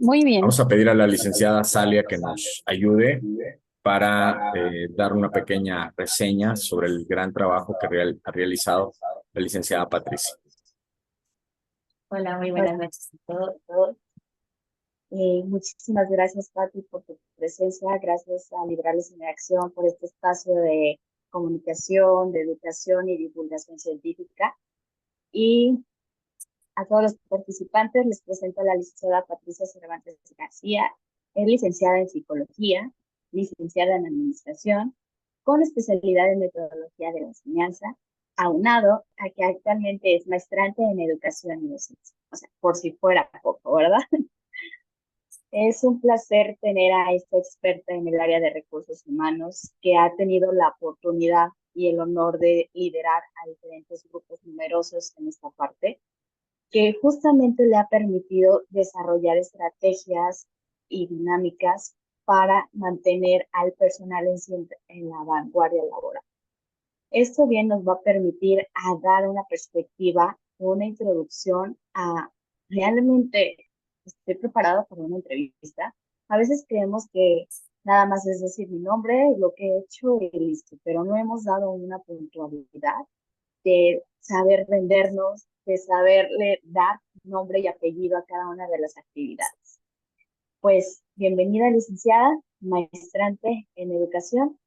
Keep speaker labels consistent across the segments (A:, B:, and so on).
A: Muy bien.
B: Vamos a pedir a la licenciada Salia que nos ayude para dar una pequeña reseña sobre el gran trabajo que ha realizado la licenciada Patricia.
C: Hola, muy buenas noches a todos. Muchísimas gracias, Pati, por tu presencia. Gracias a Liberales en Acción por este espacio de comunicación, de educación y divulgación científica. Y a todos los participantes les presento a la licenciada Patricia Cervantes García. Es licenciada en Psicología, licenciada en Administración, con especialidad en Metodología de la Enseñanza, aunado a que actualmente es maestrante en Educación y Docencia. O sea, por si fuera poco, ¿verdad? Es un placer tener a esta experta en el área de recursos humanos que ha tenido la oportunidad y el honor de liderar a diferentes grupos numerosos en esta parte, que justamente le ha permitido desarrollar estrategias y dinámicas para mantener al personal en la vanguardia laboral. Esto bien nos va a permitir a dar una perspectiva, una introducción a realmente estoy preparada para una entrevista. A veces creemos que nada más es decir mi nombre, lo que he hecho y listo, pero no hemos dado una puntualidad de saber vendernos, de saberle dar nombre y apellido a cada una de las actividades. Pues bienvenida, licenciada, maestrante en educación.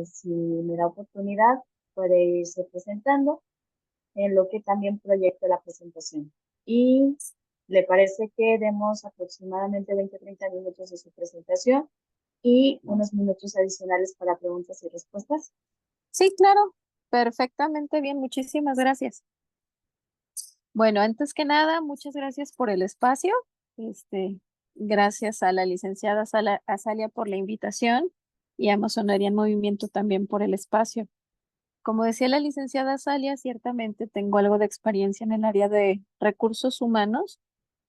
C: Si me da oportunidad, puede irse presentando en lo que también proyecto la presentación. Y le parece que demos aproximadamente 20-30 minutos de su presentación y unos minutos adicionales para preguntas y respuestas.
A: Sí, claro. Perfectamente bien. Muchísimas gracias. Bueno, antes que nada, muchas gracias por el espacio. Gracias a la licenciada Azalia por la invitación y a Masonería en Movimiento también por el espacio. Como decía la licenciada Azalia, ciertamente tengo algo de experiencia en el área de recursos humanos,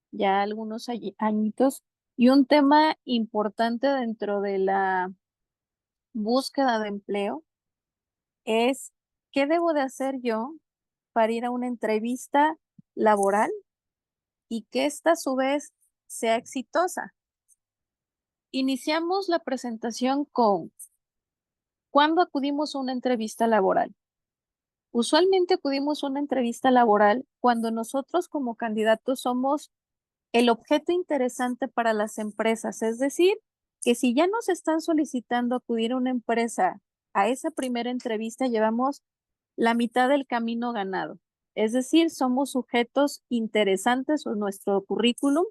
A: ya algunos añitos, y un tema importante dentro de la búsqueda de empleo es qué debo de hacer yo para ir a una entrevista laboral y que esta a su vez sea exitosa. Iniciamos la presentación con ¿cuándo acudimos a una entrevista laboral? Usualmente acudimos a una entrevista laboral cuando nosotros como candidatos somos el objeto interesante para las empresas, es decir, que si ya nos están solicitando acudir a una empresa a esa primera entrevista, llevamos la mitad del camino ganado. Es decir, somos sujetos interesantes o nuestro currículum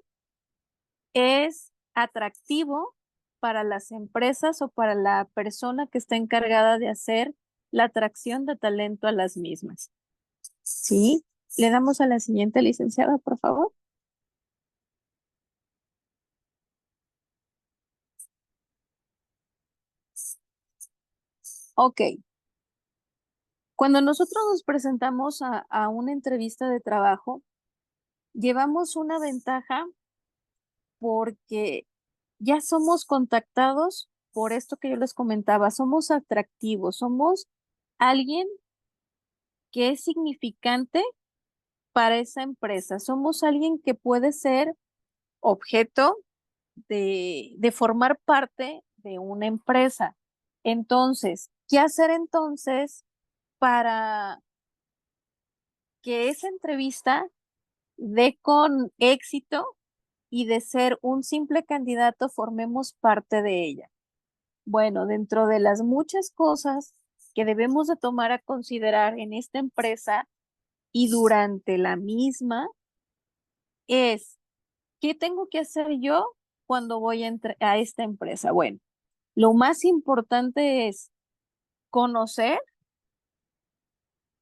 A: es atractivo para las empresas o para la persona que está encargada de hacer la atracción de talento a las mismas. Sí, le damos a la siguiente licenciada, por favor. Ok, cuando nosotros nos presentamos a una entrevista de trabajo, llevamos una ventaja porque ya somos contactados por esto que yo les comentaba, somos atractivos, somos alguien que es significante para esa empresa, somos alguien que puede ser objeto de formar parte de una empresa. Entonces, ¿qué hacer entonces para que esa entrevista dé con éxito y de ser un simple candidato formemos parte de ella? Bueno, dentro de las muchas cosas que debemos de tomar a considerar en esta empresa y durante la misma es, ¿qué tengo que hacer yo cuando voy a esta empresa? Bueno, lo más importante es conocer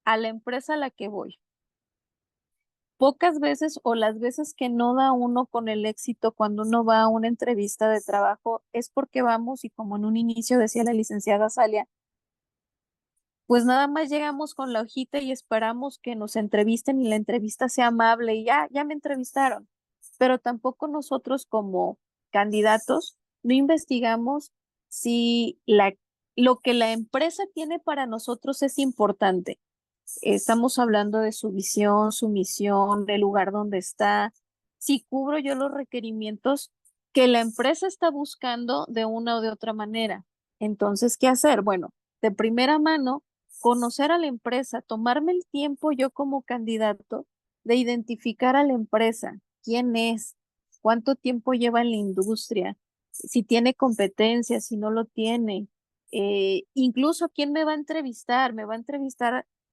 A: a la empresa a la que voy. Pocas veces o las veces que no da uno con el éxito cuando uno va a una entrevista de trabajo es porque vamos y como en un inicio decía la licenciada Salia, pues nada más llegamos con la hojita y esperamos que nos entrevisten y la entrevista sea amable y ya me entrevistaron. Pero tampoco nosotros como candidatos no investigamos si lo que la empresa tiene para nosotros es importante. Estamos hablando de su visión, su misión, del lugar donde está. Si cubro yo los requerimientos que la empresa está buscando de una o de otra manera. Entonces, ¿qué hacer? Bueno, de primera mano, conocer a la empresa, tomarme el tiempo yo como candidato de identificar a la empresa, quién es, cuánto tiempo lleva en la industria, si tiene competencia, si no lo tiene, incluso quién me va a entrevistar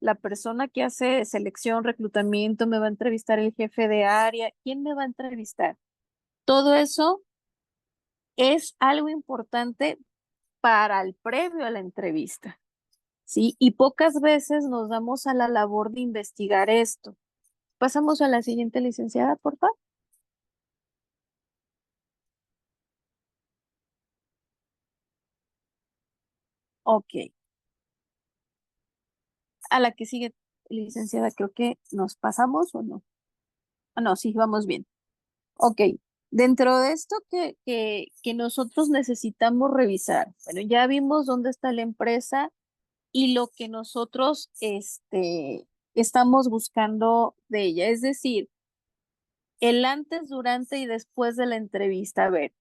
A: la persona que hace selección, reclutamiento, me va a entrevistar el jefe de área, quién me va a entrevistar. Todo eso es algo importante para el previo a la entrevista, ¿sí? Y pocas veces nos damos a la labor de investigar esto. Pasamos a la siguiente licenciada, por favor. Ok. A la que sigue, licenciada, creo que nos pasamos o no. Ah, no, sí, vamos bien. Ok. Dentro de esto que nosotros necesitamos revisar, bueno, ya vimos dónde está la empresa y lo que nosotros estamos buscando de ella. Es decir, el antes, durante y después de la entrevista. A ver,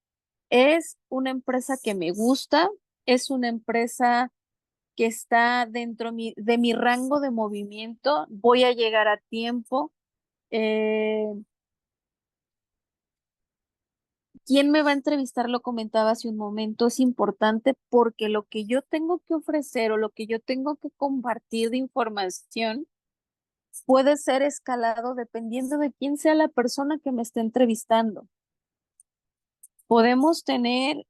A: es una empresa que me gusta, es una empresa que está dentro de mi rango de movimiento, voy a llegar a tiempo. Eh, ¿Quién me va a entrevistar? Lo comentaba hace un momento, es importante porque lo que yo tengo que ofrecer o lo que yo tengo que compartir de información puede ser escalado dependiendo de quién sea la persona que me esté entrevistando. Podemos tener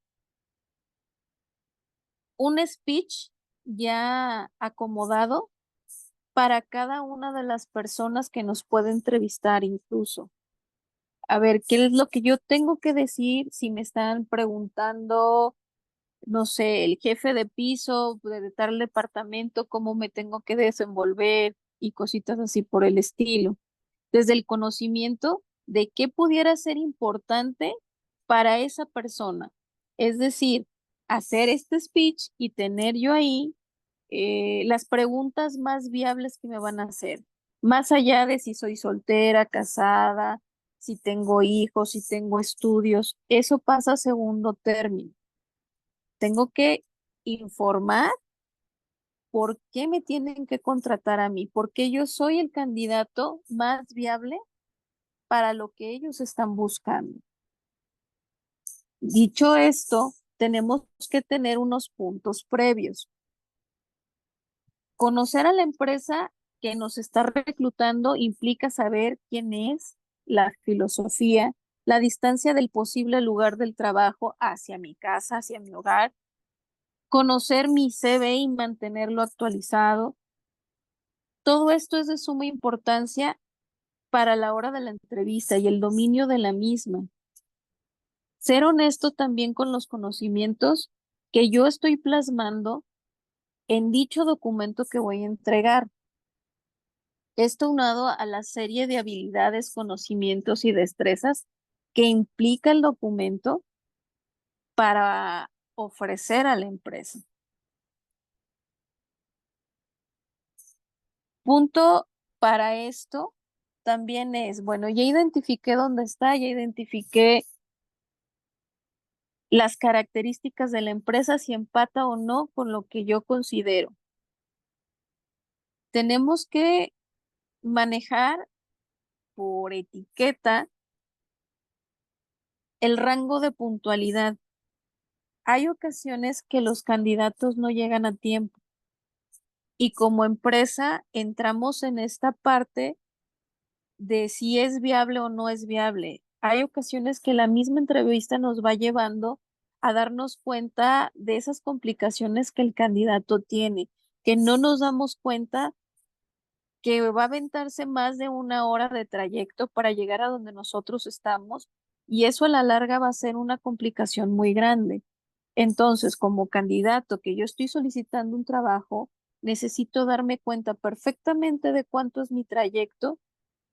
A: un speech ya acomodado para cada una de las personas que nos puede entrevistar incluso. A ver, ¿qué es lo que yo tengo que decir si me están preguntando, no sé, el jefe de piso de tal departamento, cómo me tengo que desenvolver y cositas así por el estilo? Desde el conocimiento de qué pudiera ser importante para esa persona. Es decir, hacer este speech y tener yo ahí las preguntas más viables que me van a hacer, más allá de si soy soltera, casada, si tengo hijos, si tengo estudios, eso pasa a segundo término. Tengo que informar por qué me tienen que contratar a mí, porque yo soy el candidato más viable para lo que ellos están buscando. Dicho esto, tenemos que tener unos puntos previos. Conocer a la empresa que nos está reclutando implica saber quién es, la filosofía, la distancia del posible lugar del trabajo hacia mi casa, hacia mi hogar, conocer mi CV y mantenerlo actualizado. Todo esto es de suma importancia para la hora de la entrevista y el dominio de la misma. Ser honesto también con los conocimientos que yo estoy plasmando en dicho documento que voy a entregar. Esto unado a la serie de habilidades, conocimientos y destrezas que implica el documento para ofrecer a la empresa. Punto para esto también es, bueno, ya identifiqué dónde está, ya identifiqué las características de la empresa, si empata o no con lo que yo considero. Tenemos que manejar por etiqueta el rango de puntualidad. Hay ocasiones que los candidatos no llegan a tiempo y como empresa entramos en esta parte de si es viable o no es viable. Hay ocasiones que la misma entrevista nos va llevando a darnos cuenta de esas complicaciones que el candidato tiene, que no nos damos cuenta que va a aventarse más de una hora de trayecto para llegar a donde nosotros estamos y eso a la larga va a ser una complicación muy grande. Entonces, como candidato que yo estoy solicitando un trabajo, necesito darme cuenta perfectamente de cuánto es mi trayecto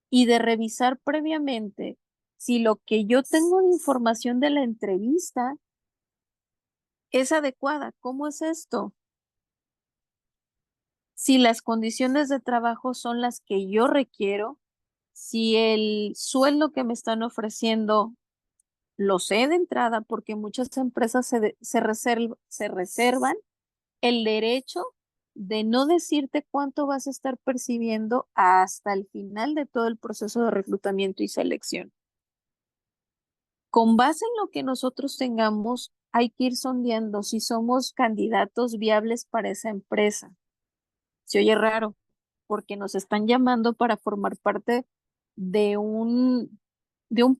A: y de revisar previamente si lo que yo tengo de información de la entrevista es adecuada. ¿Cómo es esto? Si las condiciones de trabajo son las que yo requiero, si el sueldo que me están ofreciendo Lo sé de entrada porque muchas empresas se reservan el derecho de no decirte cuánto vas a estar percibiendo hasta el final de todo el proceso de reclutamiento y selección. Con base en lo que nosotros tengamos, hay que ir sondeando si somos candidatos viables para esa empresa. Se oye raro, porque nos están llamando para formar parte de un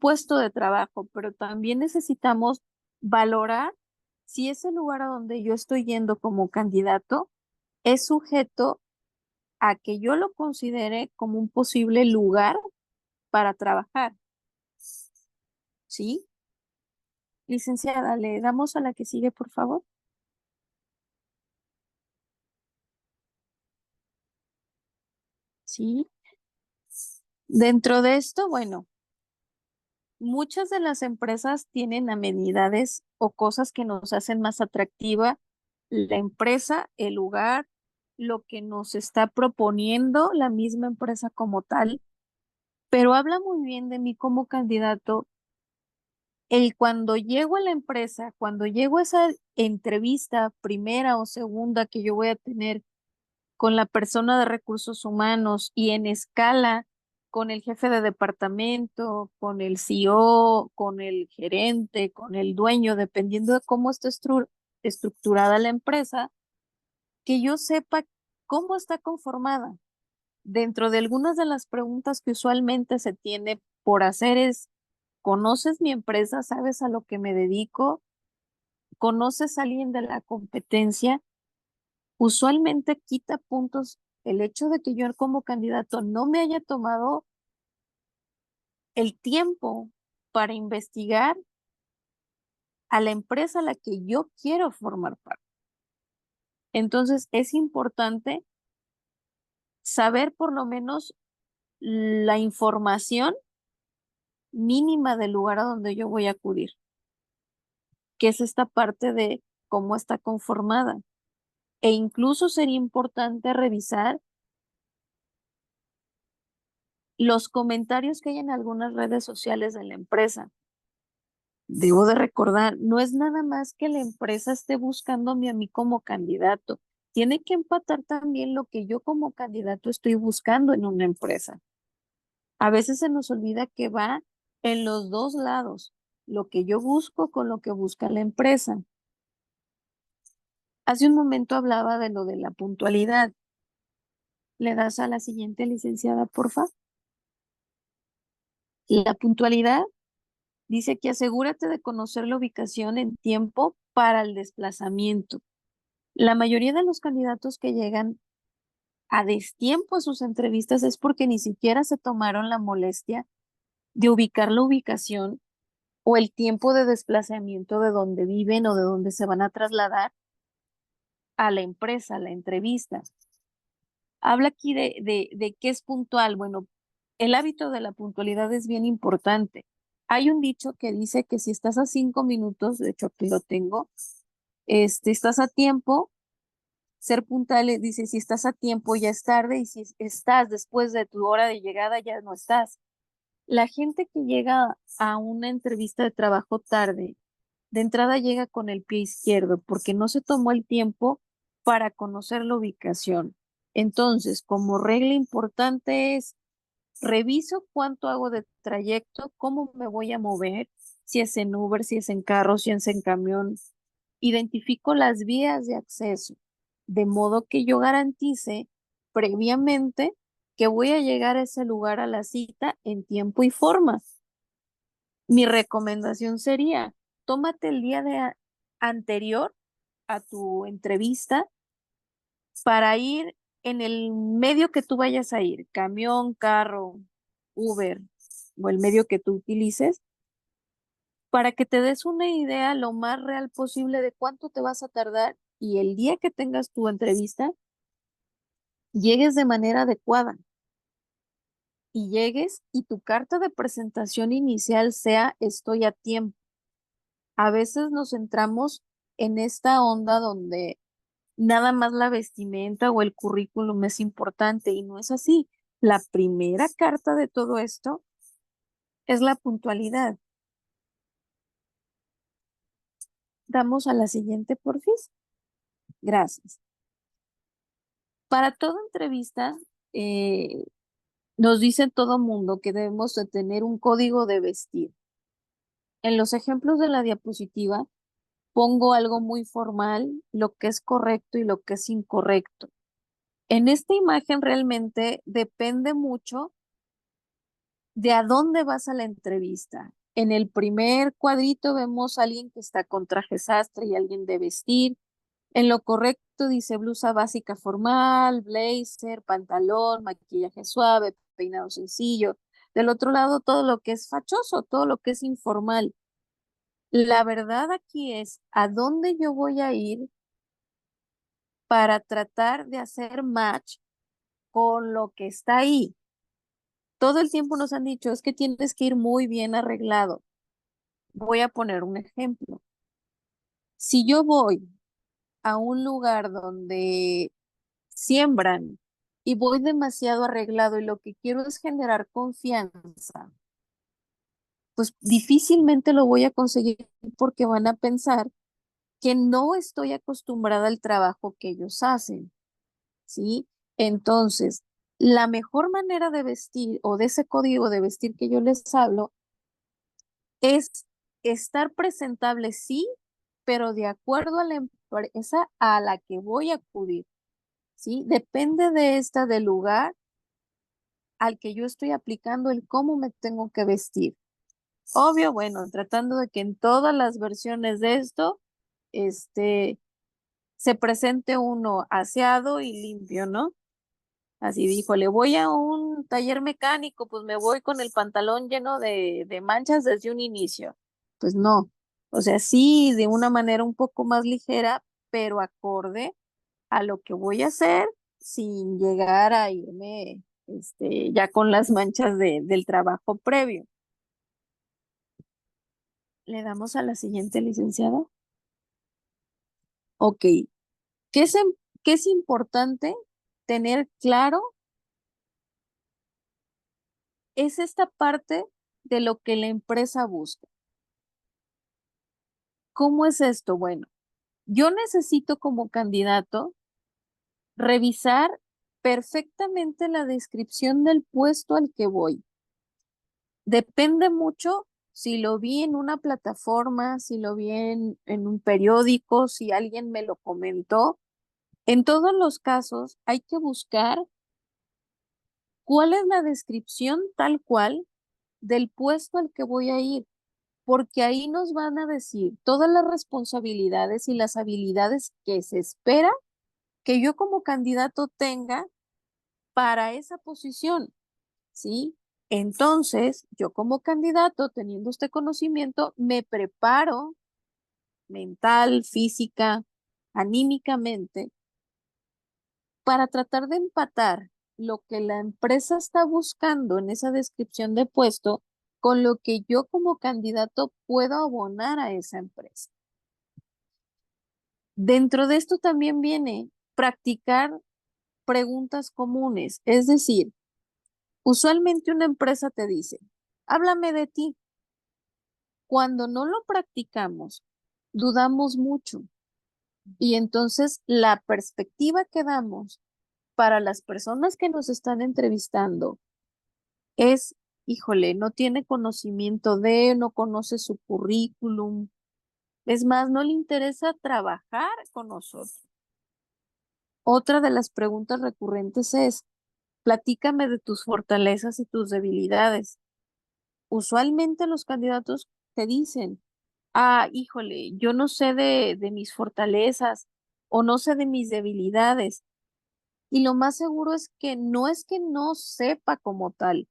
A: puesto de trabajo, pero también necesitamos valorar si ese lugar a donde yo estoy yendo como candidato es sujeto a que yo lo considere como un posible lugar para trabajar. ¿Sí? Licenciada, le damos a la que sigue, por favor. Sí. Dentro de esto, bueno, muchas de las empresas tienen amenidades o cosas que nos hacen más atractiva la empresa, el lugar, lo que nos está proponiendo la misma empresa como tal, pero habla muy bien de mí como candidato el cuando llego a la empresa, cuando llego a esa entrevista primera o segunda que yo voy a tener con la persona de recursos humanos y en escala con el jefe de departamento, con el CEO, con el gerente, con el dueño, dependiendo de cómo esté estructurada la empresa, que yo sepa cómo está conformada. Dentro de algunas de las preguntas que usualmente se tiene por hacer es, ¿conoces mi empresa? ¿Sabes a lo que me dedico? ¿Conoces a alguien de la competencia? Usualmente quita puntos el hecho de que yo como candidato no me haya tomado el tiempo para investigar a la empresa a la que yo quiero formar parte. Entonces es importante saber por lo menos la información mínima del lugar a donde yo voy a acudir, que es esta parte de cómo está conformada. E incluso sería importante revisar los comentarios que hay en algunas redes sociales de la empresa. Debo de recordar, no es nada más que la empresa esté buscándome a mí como candidato. Tiene que empatar también lo que yo como candidato estoy buscando en una empresa. A veces se nos olvida que va en los dos lados, lo que yo busco con lo que busca la empresa. Hace un momento hablaba de lo de la puntualidad. ¿Le das a la siguiente, licenciada, porfa? La puntualidad dice que asegúrate de conocer la ubicación en tiempo para el desplazamiento. La mayoría de los candidatos que llegan a destiempo a sus entrevistas es porque ni siquiera se tomaron la molestia de ubicar la ubicación o el tiempo de desplazamiento de donde viven o de donde se van a trasladar a la empresa, a la entrevista. Habla aquí de qué es puntual. Bueno, el hábito de la puntualidad es bien importante. Hay un dicho que dice que si estás a 5 minutos, de hecho aquí lo tengo, estás a tiempo. Ser puntual dice, si estás a tiempo ya es tarde y si estás después de tu hora de llegada ya no estás. La gente que llega a una entrevista de trabajo tarde, de entrada llega con el pie izquierdo porque no se tomó el tiempo para conocer la ubicación. Entonces, como regla importante es, reviso cuánto hago de trayecto, cómo me voy a mover, si es en Uber, si es en carro, si es en camión. Identifico las vías de acceso, de modo que yo garantice previamente que voy a llegar a ese lugar a la cita en tiempo y forma. Mi recomendación sería, tómate el día anterior a tu entrevista para ir en el medio que tú vayas a ir, camión, carro, Uber o el medio que tú utilices, para que te des una idea lo más real posible de cuánto te vas a tardar y el día que tengas tu entrevista, llegues de manera adecuada y llegues y tu carta de presentación inicial sea estoy a tiempo. A veces nos centramos en esta onda donde nada más la vestimenta o el currículum es importante y no es así. La primera carta de todo esto es la puntualidad. Damos a la siguiente, porfis. Gracias. Para toda entrevista, nos dice todo mundo que debemos de tener un código de vestir. En los ejemplos de la diapositiva, pongo algo muy formal, lo que es correcto y lo que es incorrecto. En esta imagen realmente depende mucho de a dónde vas a la entrevista. En el primer cuadrito vemos a alguien que está con traje sastre y alguien de vestir. En lo correcto dice blusa básica formal, blazer, pantalón, maquillaje suave, peinado sencillo. Del otro lado todo lo que es fachoso, todo lo que es informal. La verdad aquí es a dónde yo voy a ir para tratar de hacer match con lo que está ahí. Todo el tiempo nos han dicho, es que tienes que ir muy bien arreglado. Voy a poner un ejemplo. Si yo voy a un lugar donde siembran y voy demasiado arreglado y lo que quiero es generar confianza, pues difícilmente lo voy a conseguir porque van a pensar que no estoy acostumbrada al trabajo que ellos hacen, ¿sí? Entonces, la mejor manera de vestir o de ese código de vestir que yo les hablo es estar presentable, sí, pero de acuerdo a la empresa a la que voy a acudir, ¿sí? Depende de del lugar al que yo estoy aplicando el cómo me tengo que vestir. Obvio, bueno, tratando de que en todas las versiones de esto, se presente uno aseado y limpio, ¿no? Así dijo, le voy a un taller mecánico, pues me voy con el pantalón lleno de manchas desde un inicio. Pues no, o sea, sí, de una manera un poco más ligera, pero acorde a lo que voy a hacer sin llegar a irme ya con las manchas del trabajo previo. Le damos a la siguiente, licenciada. Ok, ¿qué es, qué es importante tener claro? Es esta parte de lo que la empresa busca. ¿Cómo es esto? Bueno, yo necesito como candidato revisar perfectamente la descripción del puesto al que voy. Depende mucho si lo vi en una plataforma, si lo vi en un periódico, si alguien me lo comentó. En todos los casos hay que buscar cuál es la descripción tal cual del puesto al que voy a ir, porque ahí nos van a decir todas las responsabilidades y las habilidades que se espera que yo como candidato tenga para esa posición, ¿sí? Entonces, yo como candidato, teniendo este conocimiento, me preparo mental, física, anímicamente, para tratar de empatar lo que la empresa está buscando en esa descripción de puesto con lo que yo como candidato puedo abonar a esa empresa. Dentro de esto también viene practicar preguntas comunes, es decir, usualmente una empresa te dice, háblame de ti. Cuando no lo practicamos, dudamos mucho y entonces la perspectiva que damos para las personas que nos están entrevistando es, híjole, no tiene conocimiento no conoce su currículum, es más, no le interesa trabajar con nosotros. Otra de las preguntas recurrentes es, platícame de tus fortalezas y tus debilidades. Usualmente los candidatos te dicen, híjole, yo no sé de mis fortalezas o no sé de mis debilidades. Y lo más seguro es que no sepa como tal,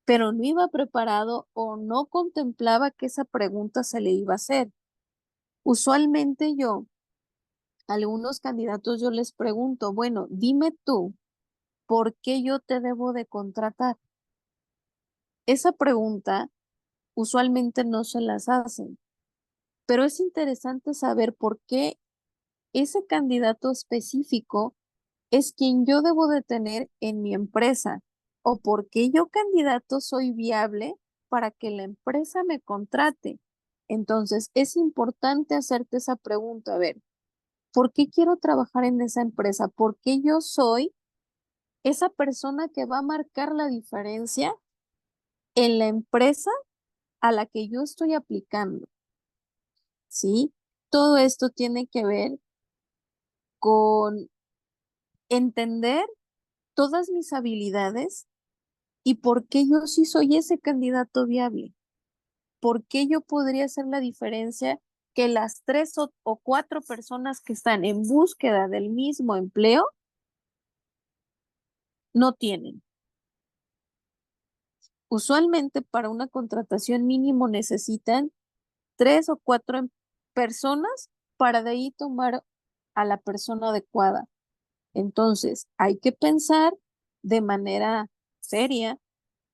A: pero no iba preparado o no contemplaba que esa pregunta se le iba a hacer. Usualmente a algunos candidatos yo les pregunto, bueno, dime tú, ¿por qué yo te debo de contratar? Esa pregunta usualmente no se las hacen, pero es interesante saber por qué ese candidato específico es quien yo debo de tener en mi empresa o por qué yo candidato soy viable para que la empresa me contrate. Entonces, es importante hacerte esa pregunta, a ver, ¿por qué quiero trabajar en esa empresa? ¿Por qué yo soy esa persona que va a marcar la diferencia en la empresa a la que yo estoy aplicando? ¿Sí? Todo esto tiene que ver con entender todas mis habilidades y por qué yo sí soy ese candidato viable. ¿Por qué yo podría hacer la diferencia que las 3 o 4 personas que están en búsqueda del mismo empleo no tienen? Usualmente para una contratación mínimo necesitan 3 o 4 personas para de ahí tomar a la persona adecuada. Entonces, hay que pensar de manera seria,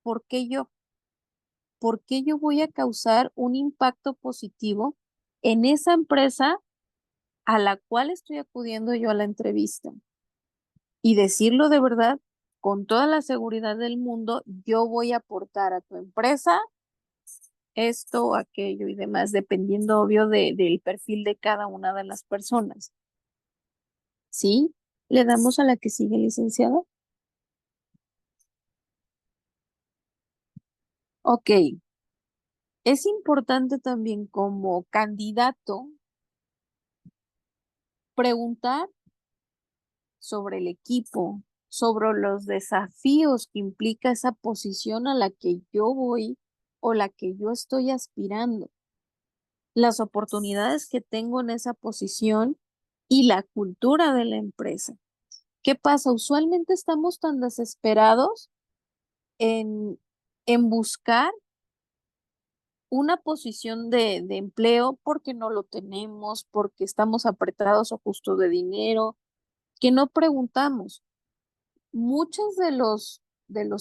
A: ¿por qué yo? ¿Por qué yo voy a causar un impacto positivo en esa empresa a la cual estoy acudiendo yo a la entrevista? Y decirlo de verdad, con toda la seguridad del mundo, yo voy a aportar a tu empresa esto, aquello y demás, dependiendo, obvio, del perfil de cada una de las personas. ¿Sí? ¿Le damos a la que sigue, licenciado? Ok. Es importante también como candidato preguntar sobre el equipo, sobre los desafíos que implica esa posición a la que yo voy o la que yo estoy aspirando, las oportunidades que tengo en esa posición y la cultura de la empresa. ¿Qué pasa? Usualmente estamos tan desesperados en, en buscar una posición de empleo porque no lo tenemos, porque estamos apretados o justo de dinero, que no preguntamos. Muchos de los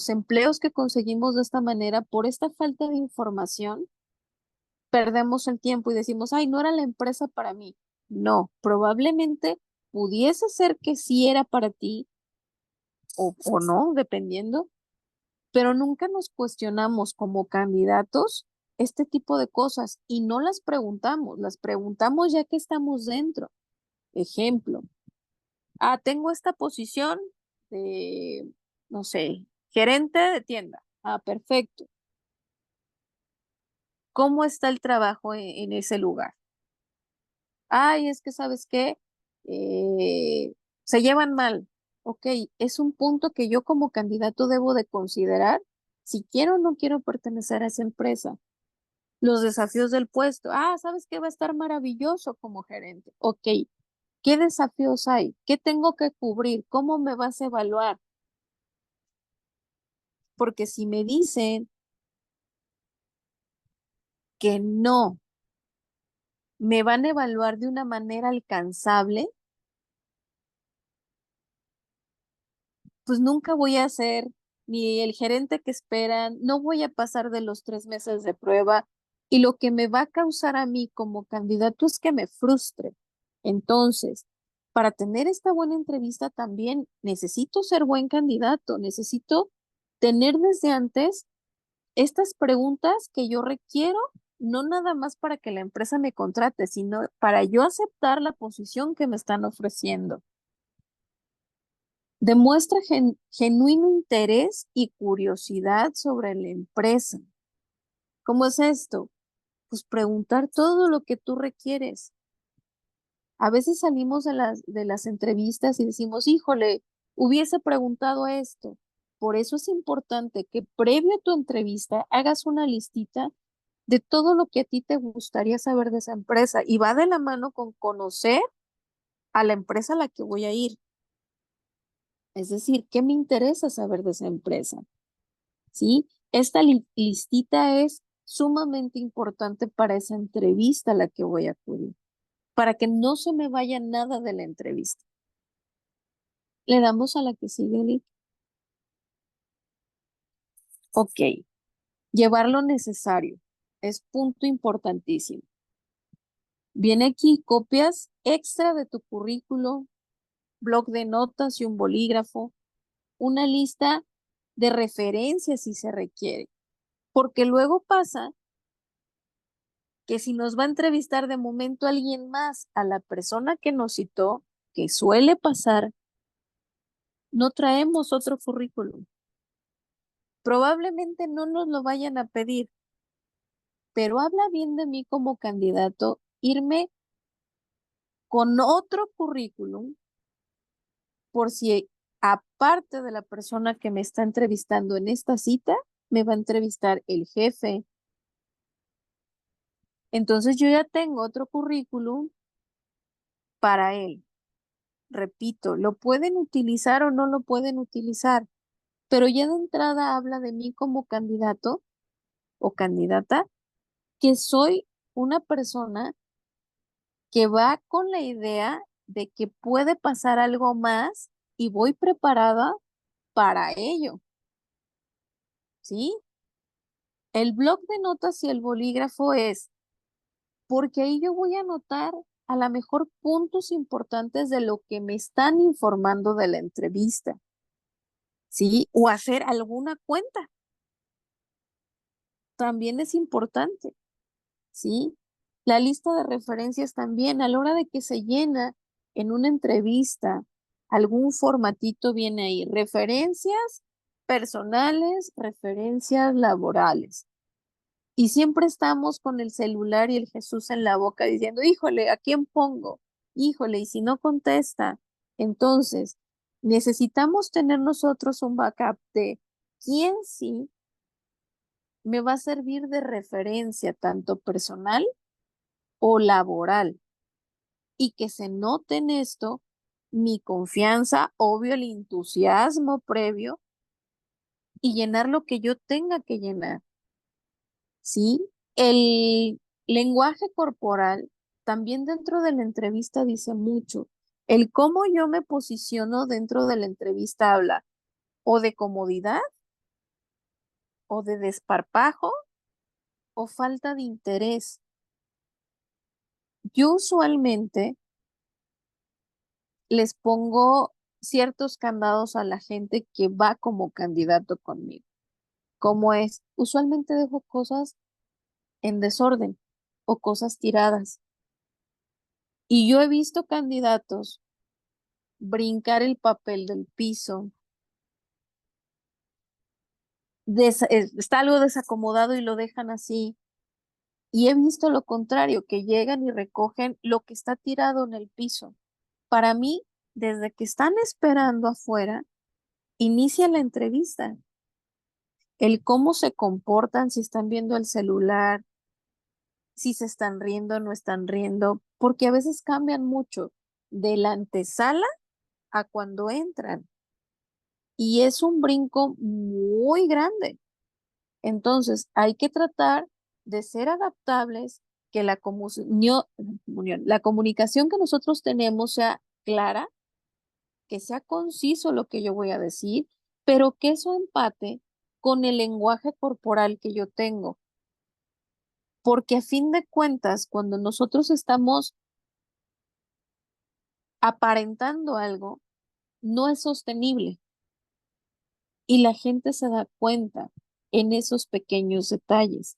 A: empleos que conseguimos de esta manera, por esta falta de información, perdemos el tiempo y decimos, ay, no era la empresa para mí. No, probablemente pudiese ser que sí era para ti o no, dependiendo, pero nunca nos cuestionamos como candidatos este tipo de cosas y no las preguntamos ya que estamos dentro. Ejemplo, tengo esta posición de, no sé, gerente de tienda. Perfecto. ¿Cómo está el trabajo en ese lugar? Ay, es que, ¿sabes qué? Se llevan mal. Ok, es un punto que yo como candidato debo de considerar si quiero o no quiero pertenecer a esa empresa. Los desafíos del puesto. ¿Sabes qué? Va a estar maravilloso como gerente. Ok, ¿qué desafíos hay? ¿Qué tengo que cubrir? ¿Cómo me vas a evaluar? Porque si me dicen que no me van a evaluar de una manera alcanzable, pues nunca voy a ser ni el gerente que esperan, no voy a pasar de los 3 meses de prueba y lo que me va a causar a mí como candidato es que me frustre. Entonces, para tener esta buena entrevista también necesito ser buen candidato, necesito tener desde antes estas preguntas que yo requiero, no nada más para que la empresa me contrate, sino para yo aceptar la posición que me están ofreciendo. Demuestra genuino interés y curiosidad sobre la empresa. ¿Cómo es esto? Pues preguntar todo lo que tú requieres. A veces salimos de las entrevistas y decimos, híjole, hubiese preguntado esto. Por eso es importante que previo a tu entrevista hagas una listita de todo lo que a ti te gustaría saber de esa empresa y va de la mano con conocer a la empresa a la que voy a ir. Es decir, ¿qué me interesa saber de esa empresa? ¿Sí? Esta listita es sumamente importante para esa entrevista a la que voy a acudir, para que no se me vaya nada de la entrevista. Le damos a la que sigue, Lick. Ok, llevar lo necesario es punto importantísimo. Viene aquí copias extra de tu currículo, bloc de notas y un bolígrafo, una lista de referencias si se requiere, porque luego pasa que si nos va a entrevistar de momento alguien más a la persona que nos citó, que suele pasar, no traemos otro currículum. Probablemente no nos lo vayan a pedir, pero habla bien de mí como candidato irme con otro currículum por si aparte de la persona que me está entrevistando en esta cita, me va a entrevistar el jefe. Entonces yo ya tengo otro currículum para él. Repito, lo pueden utilizar o no lo pueden utilizar, pero ya de entrada habla de mí como candidato o candidata, que soy una persona que va con la idea de que puede pasar algo más y voy preparada para ello, ¿sí? El bloc de notas y el bolígrafo es porque ahí yo voy a anotar a lo mejor puntos importantes de lo que me están informando de la entrevista, ¿sí? O hacer alguna cuenta, también es importante, ¿sí? La lista de referencias también, a la hora de que se llena en una entrevista, algún formatito viene ahí, referencias personales, referencias laborales. Y siempre estamos con el celular y el Jesús en la boca diciendo, híjole, ¿a quién pongo? Híjole, y si no contesta, entonces necesitamos tener nosotros un backup de quién sí me va a servir de referencia, tanto personal o laboral, y que se note en esto mi confianza, obvio, el entusiasmo previo y llenar lo que yo tenga que llenar. ¿Sí? El lenguaje corporal también dentro de la entrevista dice mucho. El cómo yo me posiciono dentro de la entrevista habla o de comodidad, o de desparpajo, o falta de interés. Yo usualmente les pongo ciertos candados a la gente que va como candidato conmigo. Como es, usualmente dejo cosas en desorden o cosas tiradas. Y yo he visto candidatos brincar el papel del piso, está algo desacomodado y lo dejan así. Y he visto lo contrario, que llegan y recogen lo que está tirado en el piso. Para mí, desde que están esperando afuera, inicia la entrevista. El cómo se comportan, si están viendo el celular, si se están riendo o no están riendo, porque a veces cambian mucho de la antesala a cuando entran. Y es un brinco muy grande. Entonces, hay que tratar de ser adaptables, que la comunicación que nosotros tenemos sea clara, que sea conciso lo que yo voy a decir, pero que eso empate con el lenguaje corporal que yo tengo. Porque a fin de cuentas, cuando nosotros estamos aparentando algo, no es sostenible y la gente se da cuenta en esos pequeños detalles.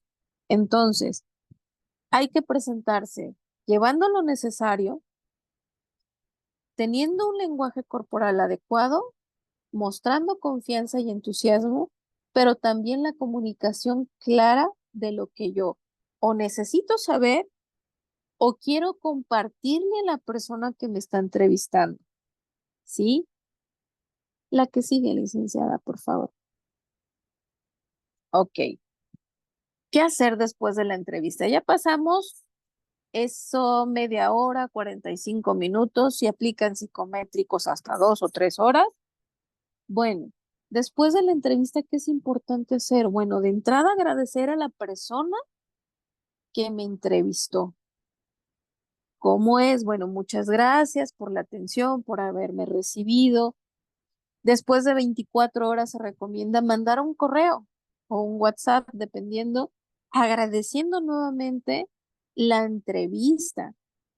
A: Entonces, hay que presentarse llevando lo necesario, teniendo un lenguaje corporal adecuado, mostrando confianza y entusiasmo, pero también la comunicación clara de lo que yo o necesito saber o quiero compartirle a la persona que me está entrevistando. ¿Sí? La que sigue, licenciada, por favor. Ok. ¿Qué hacer después de la entrevista? Ya pasamos eso media hora, 45 minutos, si aplican psicométricos hasta 2 o 3 horas. Bueno, después de la entrevista, ¿qué es importante hacer? Bueno, de entrada agradecer a la persona que me entrevistó. ¿Cómo es? Bueno, muchas gracias por la atención, por haberme recibido. Después de 24 horas se recomienda mandar un correo o un WhatsApp, dependiendo, agradeciendo nuevamente la entrevista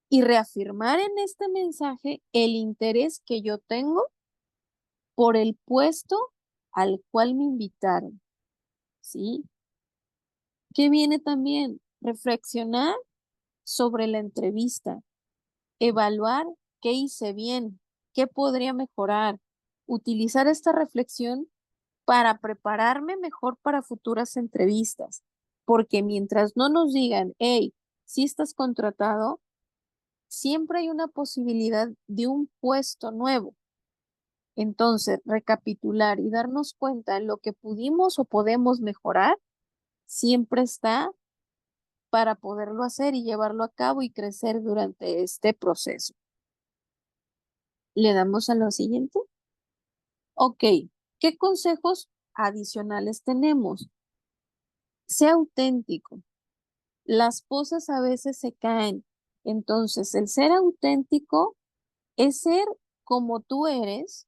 A: y reafirmar en este mensaje el interés que yo tengo por el puesto al cual me invitaron, ¿sí? ¿Qué viene también? reflexionar sobre la entrevista, evaluar qué hice bien, qué podría mejorar, utilizar esta reflexión para prepararme mejor para futuras entrevistas, porque mientras no nos digan, hey, si estás contratado, siempre hay una posibilidad de un puesto nuevo. Entonces, recapitular y darnos cuenta en lo que pudimos o podemos mejorar, siempre está para poderlo hacer y llevarlo a cabo y crecer durante este proceso. ¿Le damos a lo siguiente? Ok, ¿qué consejos adicionales tenemos? Sea auténtico. Las cosas a veces se caen. Entonces, el ser auténtico es ser como tú eres.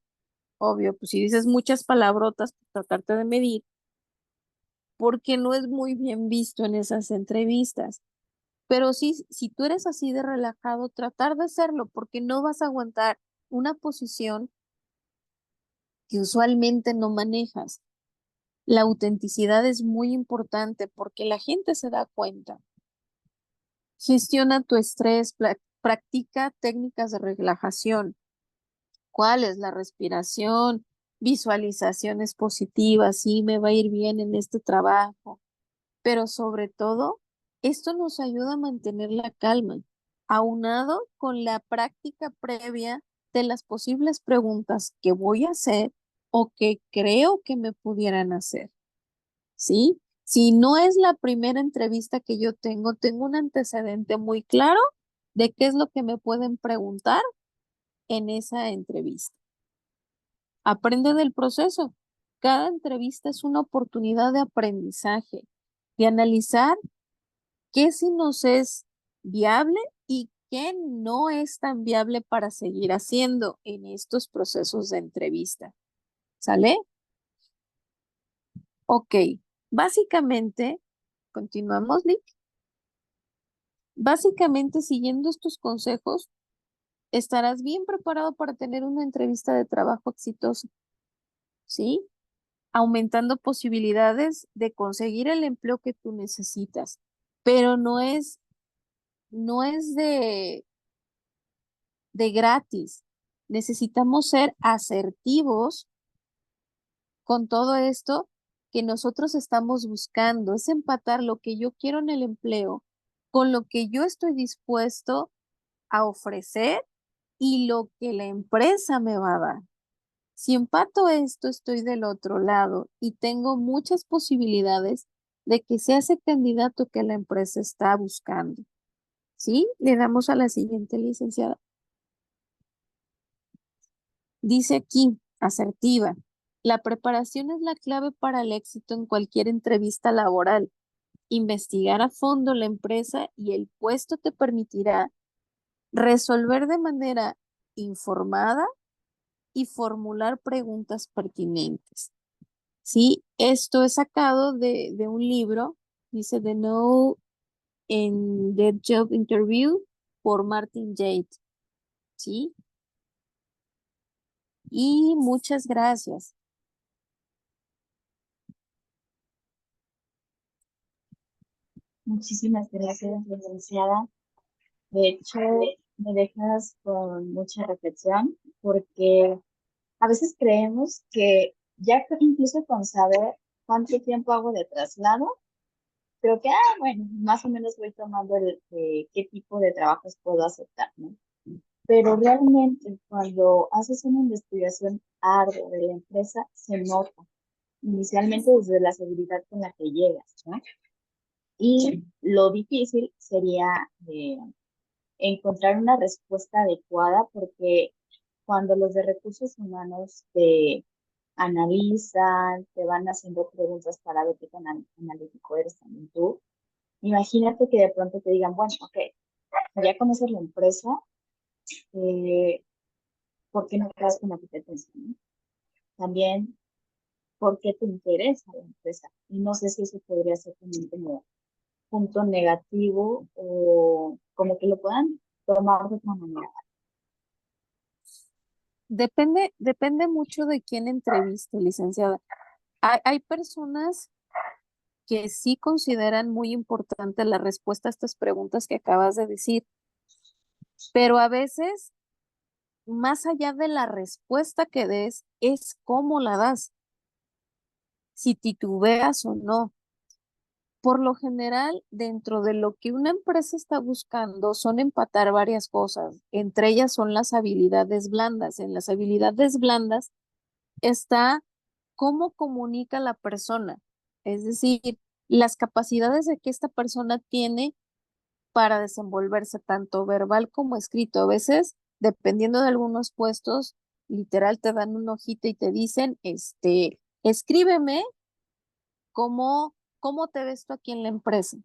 A: Obvio, pues si dices muchas palabrotas, pues, tratarte de medir, porque no es muy bien visto en esas entrevistas. Pero sí, si tú eres así de relajado, tratar de hacerlo, porque no vas a aguantar una posición que usualmente no manejas. La autenticidad es muy importante porque la gente se da cuenta. Gestiona tu estrés, practica técnicas de relajación. ¿Cuál es la respiración? Visualizaciones positivas, sí, me va a ir bien en este trabajo. Pero sobre todo, esto nos ayuda a mantener la calma, aunado con la práctica previa de las posibles preguntas que voy a hacer o que creo que me pudieran hacer. ¿Sí? Si no es la primera entrevista que yo tengo un antecedente muy claro de qué es lo que me pueden preguntar en esa entrevista. Aprende del proceso. Cada entrevista es una oportunidad de aprendizaje, de analizar qué sí nos es viable y qué no es tan viable para seguir haciendo en estos procesos de entrevista. ¿Sale? Ok, básicamente, continuamos, Nick. Básicamente, siguiendo estos consejos, estarás bien preparado para tener una entrevista de trabajo exitosa, ¿sí? Aumentando posibilidades de conseguir el empleo que tú necesitas, pero no es de gratis. Necesitamos ser asertivos con todo esto que nosotros estamos buscando, es empatar lo que yo quiero en el empleo con lo que yo estoy dispuesto a ofrecer y lo que la empresa me va a dar. Si empato esto, estoy del otro lado y tengo muchas posibilidades de que sea ese candidato que la empresa está buscando. ¿Sí? Le damos a la siguiente, licenciada. Dice aquí, asertiva. La preparación es la clave para el éxito en cualquier entrevista laboral. Investigar a fondo la empresa y el puesto te permitirá resolver de manera informada y formular preguntas pertinentes. Sí, esto es sacado de un libro, dice The No en the Job Interview por Martin Yates. ¿Sí? Y muchas gracias.
C: Muchísimas gracias, licenciada. De hecho, me dejas con mucha reflexión porque a veces creemos que ya incluso con saber cuánto tiempo hago de traslado, creo que, bueno, más o menos voy tomando qué tipo de trabajos puedo aceptar, ¿no? Pero realmente cuando haces una investigación ardua de la empresa, se nota, inicialmente desde la seguridad con la que llegas, ¿no? Y lo difícil sería encontrar una respuesta adecuada porque cuando los de recursos humanos te analizan, te van haciendo preguntas para ver qué tan analítico eres también tú, imagínate que de pronto te digan, bueno, ok, ya conoces la empresa, eh, ¿por qué no quedas con la competencia? ¿No? También, ¿por qué te interesa la empresa? Y no sé si eso podría ser también como punto negativo o como que lo puedan tomar de otra manera.
A: Depende mucho de quién entreviste, licenciada. Hay personas que sí consideran muy importante la respuesta a estas preguntas que acabas de decir, pero a veces, más allá de la respuesta que des, es cómo la das, si titubeas o no. Por lo general, dentro de lo que una empresa está buscando son empatar varias cosas. Entre ellas son las habilidades blandas. En las habilidades blandas está cómo comunica la persona, es decir, las capacidades de que esta persona tiene para desenvolverse tanto verbal como escrito. A veces, dependiendo de algunos puestos, literal te dan una hojita y te dicen, escríbeme cómo te ves tú aquí en la empresa.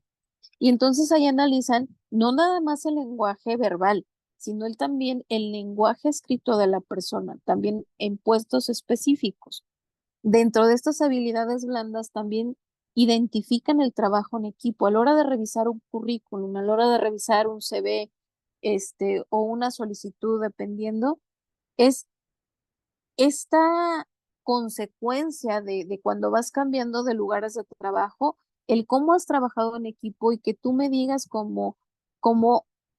A: Y entonces ahí analizan no nada más el lenguaje verbal, sino también el lenguaje escrito de la persona, también en puestos específicos. Dentro de estas habilidades blandas también identifican el trabajo en equipo. A la hora de revisar un currículum, a la hora de revisar un CV, o una solicitud, dependiendo, es esta consecuencia de cuando vas cambiando de lugares de trabajo, el cómo has trabajado en equipo y que tú me digas cómo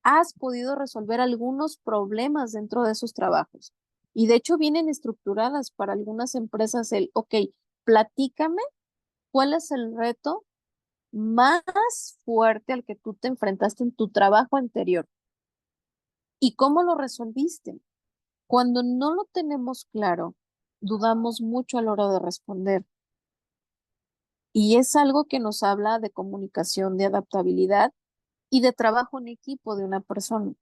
A: has podido resolver algunos problemas dentro de esos trabajos. Y de hecho vienen estructuradas para algunas empresas ok, platícame cuál es el reto más fuerte al que tú te enfrentaste en tu trabajo anterior y cómo lo resolviste. Cuando no lo tenemos claro, dudamos mucho a la hora de responder. Y es algo que nos habla de comunicación, de adaptabilidad y de trabajo en equipo de una persona.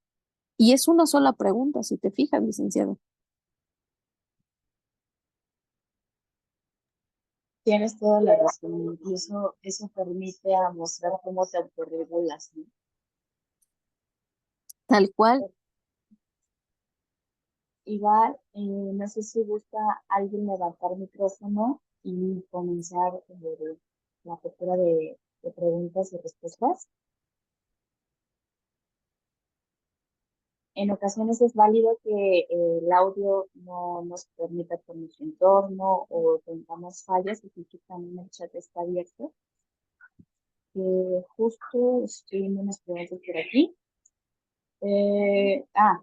A: Y es una sola pregunta, si te fijas, licenciado.
C: Tienes toda la razón, incluso eso permite a mostrar cómo te autorregulas, ¿no?
A: Tal cual.
C: Igual, no sé si gusta alguien levantar micrófono y comenzar la apertura de preguntas y respuestas. En ocasiones es válido que el audio no nos permita por nuestro entorno o tengamos fallas, y que también el chat está abierto. Justo estoy viendo unas preguntas por aquí.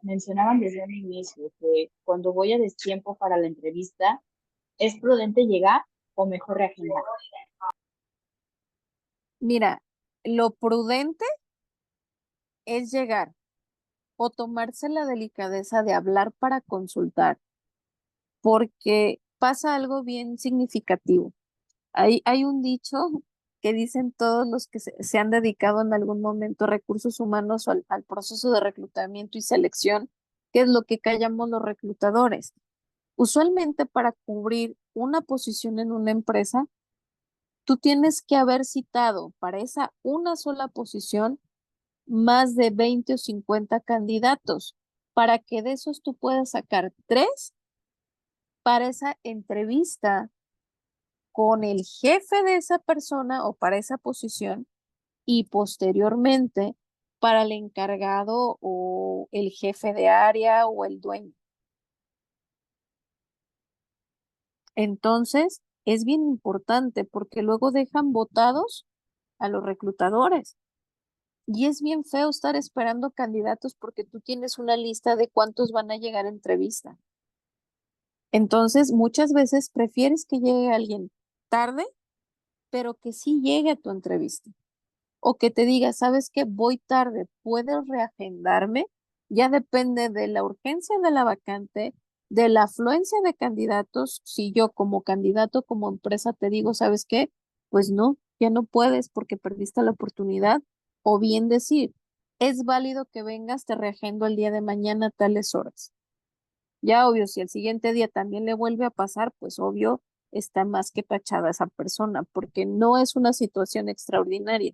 C: Mencionaban desde un inicio que cuando voy a destiempo para la entrevista, ¿es prudente llegar o mejor reagendar?
A: Mira, lo prudente es llegar o tomarse la delicadeza de hablar para consultar, porque pasa algo bien significativo. Hay un dicho que dicen todos los que se han dedicado en algún momento a recursos humanos o al proceso de reclutamiento y selección, que es lo que callamos los reclutadores. Usualmente para cubrir una posición en una empresa, tú tienes que haber citado para esa una sola posición más de 20 o 50 candidatos, para que de esos tú puedas sacar tres para esa entrevista con el jefe de esa persona o para esa posición y posteriormente para el encargado o el jefe de área o el dueño. Entonces, es bien importante porque luego dejan botados a los reclutadores. Y es bien feo estar esperando candidatos porque tú tienes una lista de cuántos van a llegar a entrevista. Entonces, muchas veces prefieres que llegue alguien tarde, pero que sí llegue a tu entrevista. O que te diga, ¿sabes qué? Voy tarde, ¿puedes reagendarme? Ya depende de la urgencia de la vacante, de la afluencia de candidatos. Si yo como candidato, como empresa te digo, ¿sabes qué? Pues no, ya no puedes porque perdiste la oportunidad. O bien decir, es válido que vengas, te reagendo el día de mañana a tales horas. Ya obvio, si el siguiente día también le vuelve a pasar, pues obvio está más que tachada esa persona porque no es una situación extraordinaria.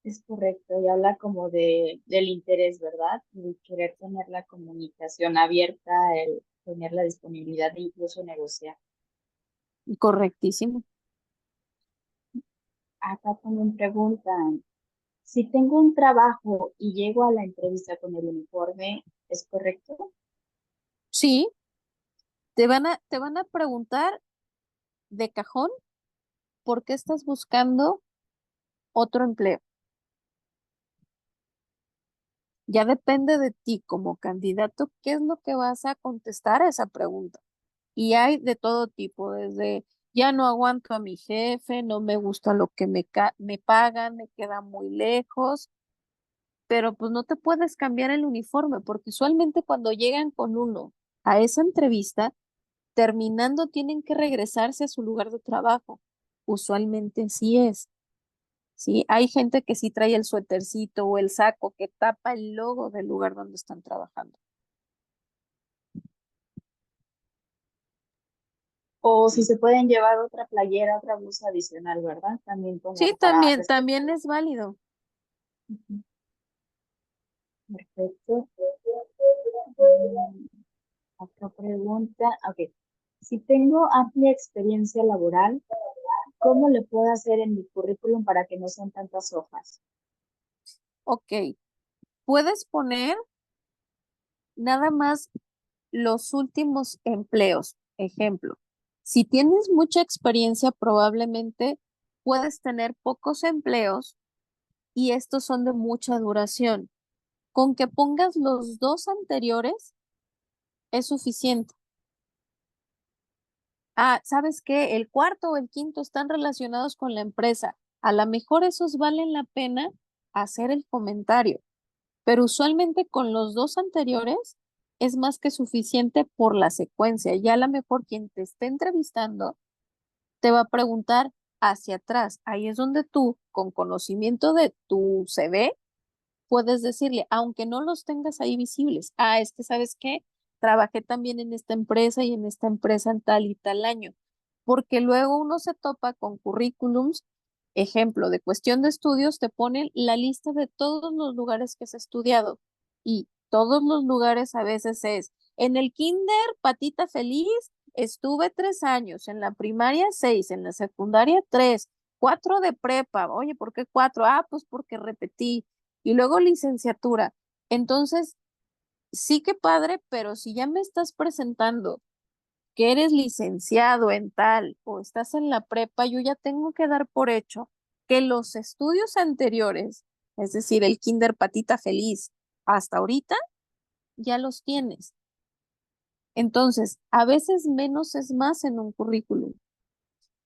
C: Es correcto, y habla como del interés, ¿verdad? Y querer tener la comunicación abierta, el tener la disponibilidad de incluso negociar.
A: Correctísimo.
C: Acá también preguntan, si tengo un trabajo y llego a la entrevista con el uniforme, ¿es correcto?
A: Sí, te van a preguntar de cajón, ¿por qué estás buscando otro empleo? Ya depende de ti como candidato, qué es lo que vas a contestar a esa pregunta. Y hay de todo tipo, desde ya no aguanto a mi jefe, no me gusta lo que me pagan, me queda muy lejos, pero pues no te puedes cambiar el uniforme, porque usualmente cuando llegan con uno a esa entrevista, terminando tienen que regresarse a su lugar de trabajo. Usualmente sí es. Sí, hay gente que sí trae el suétercito o el saco que tapa el logo del lugar donde están trabajando.
C: O si se pueden llevar otra playera, otra blusa adicional, ¿verdad? También
A: Sí,
C: como para
A: también
C: respetar.
A: es válido.
C: Ujú. Perfecto. Mm, Otra pregunta. Ok. Si tengo amplia experiencia laboral, ¿cómo le puedo hacer en mi currículum para que no sean tantas hojas?
A: Ok, puedes poner nada más los últimos empleos. Ejemplo, si tienes mucha experiencia, probablemente puedes tener pocos empleos y estos son de mucha duración. Con que pongas los dos anteriores es suficiente. Ah, ¿sabes qué? El cuarto o el quinto están relacionados con la empresa. A lo mejor esos valen la pena hacer el comentario, pero usualmente con los dos anteriores es más que suficiente por la secuencia. Ya a lo mejor quien te esté entrevistando te va a preguntar hacia atrás. Ahí es donde tú, con conocimiento de tu CV, puedes decirle, aunque no los tengas ahí visibles, es que sabes qué, trabajé también en esta empresa y en esta empresa en tal y tal año, porque luego uno se topa con currículums, ejemplo, de cuestión de estudios, te ponen la lista de todos los lugares que has estudiado y todos los lugares a veces es, en el kinder, patita feliz, estuve 3 años, en la primaria 6, en la secundaria 3, 4 de prepa, oye, ¿por qué 4? Pues porque repetí y luego licenciatura. Entonces, sí que padre, pero si ya me estás presentando que eres licenciado en tal o estás en la prepa, yo ya tengo que dar por hecho que los estudios anteriores, es decir, el kinder patita feliz, hasta ahorita, ya los tienes. Entonces, a veces menos es más en un currículum.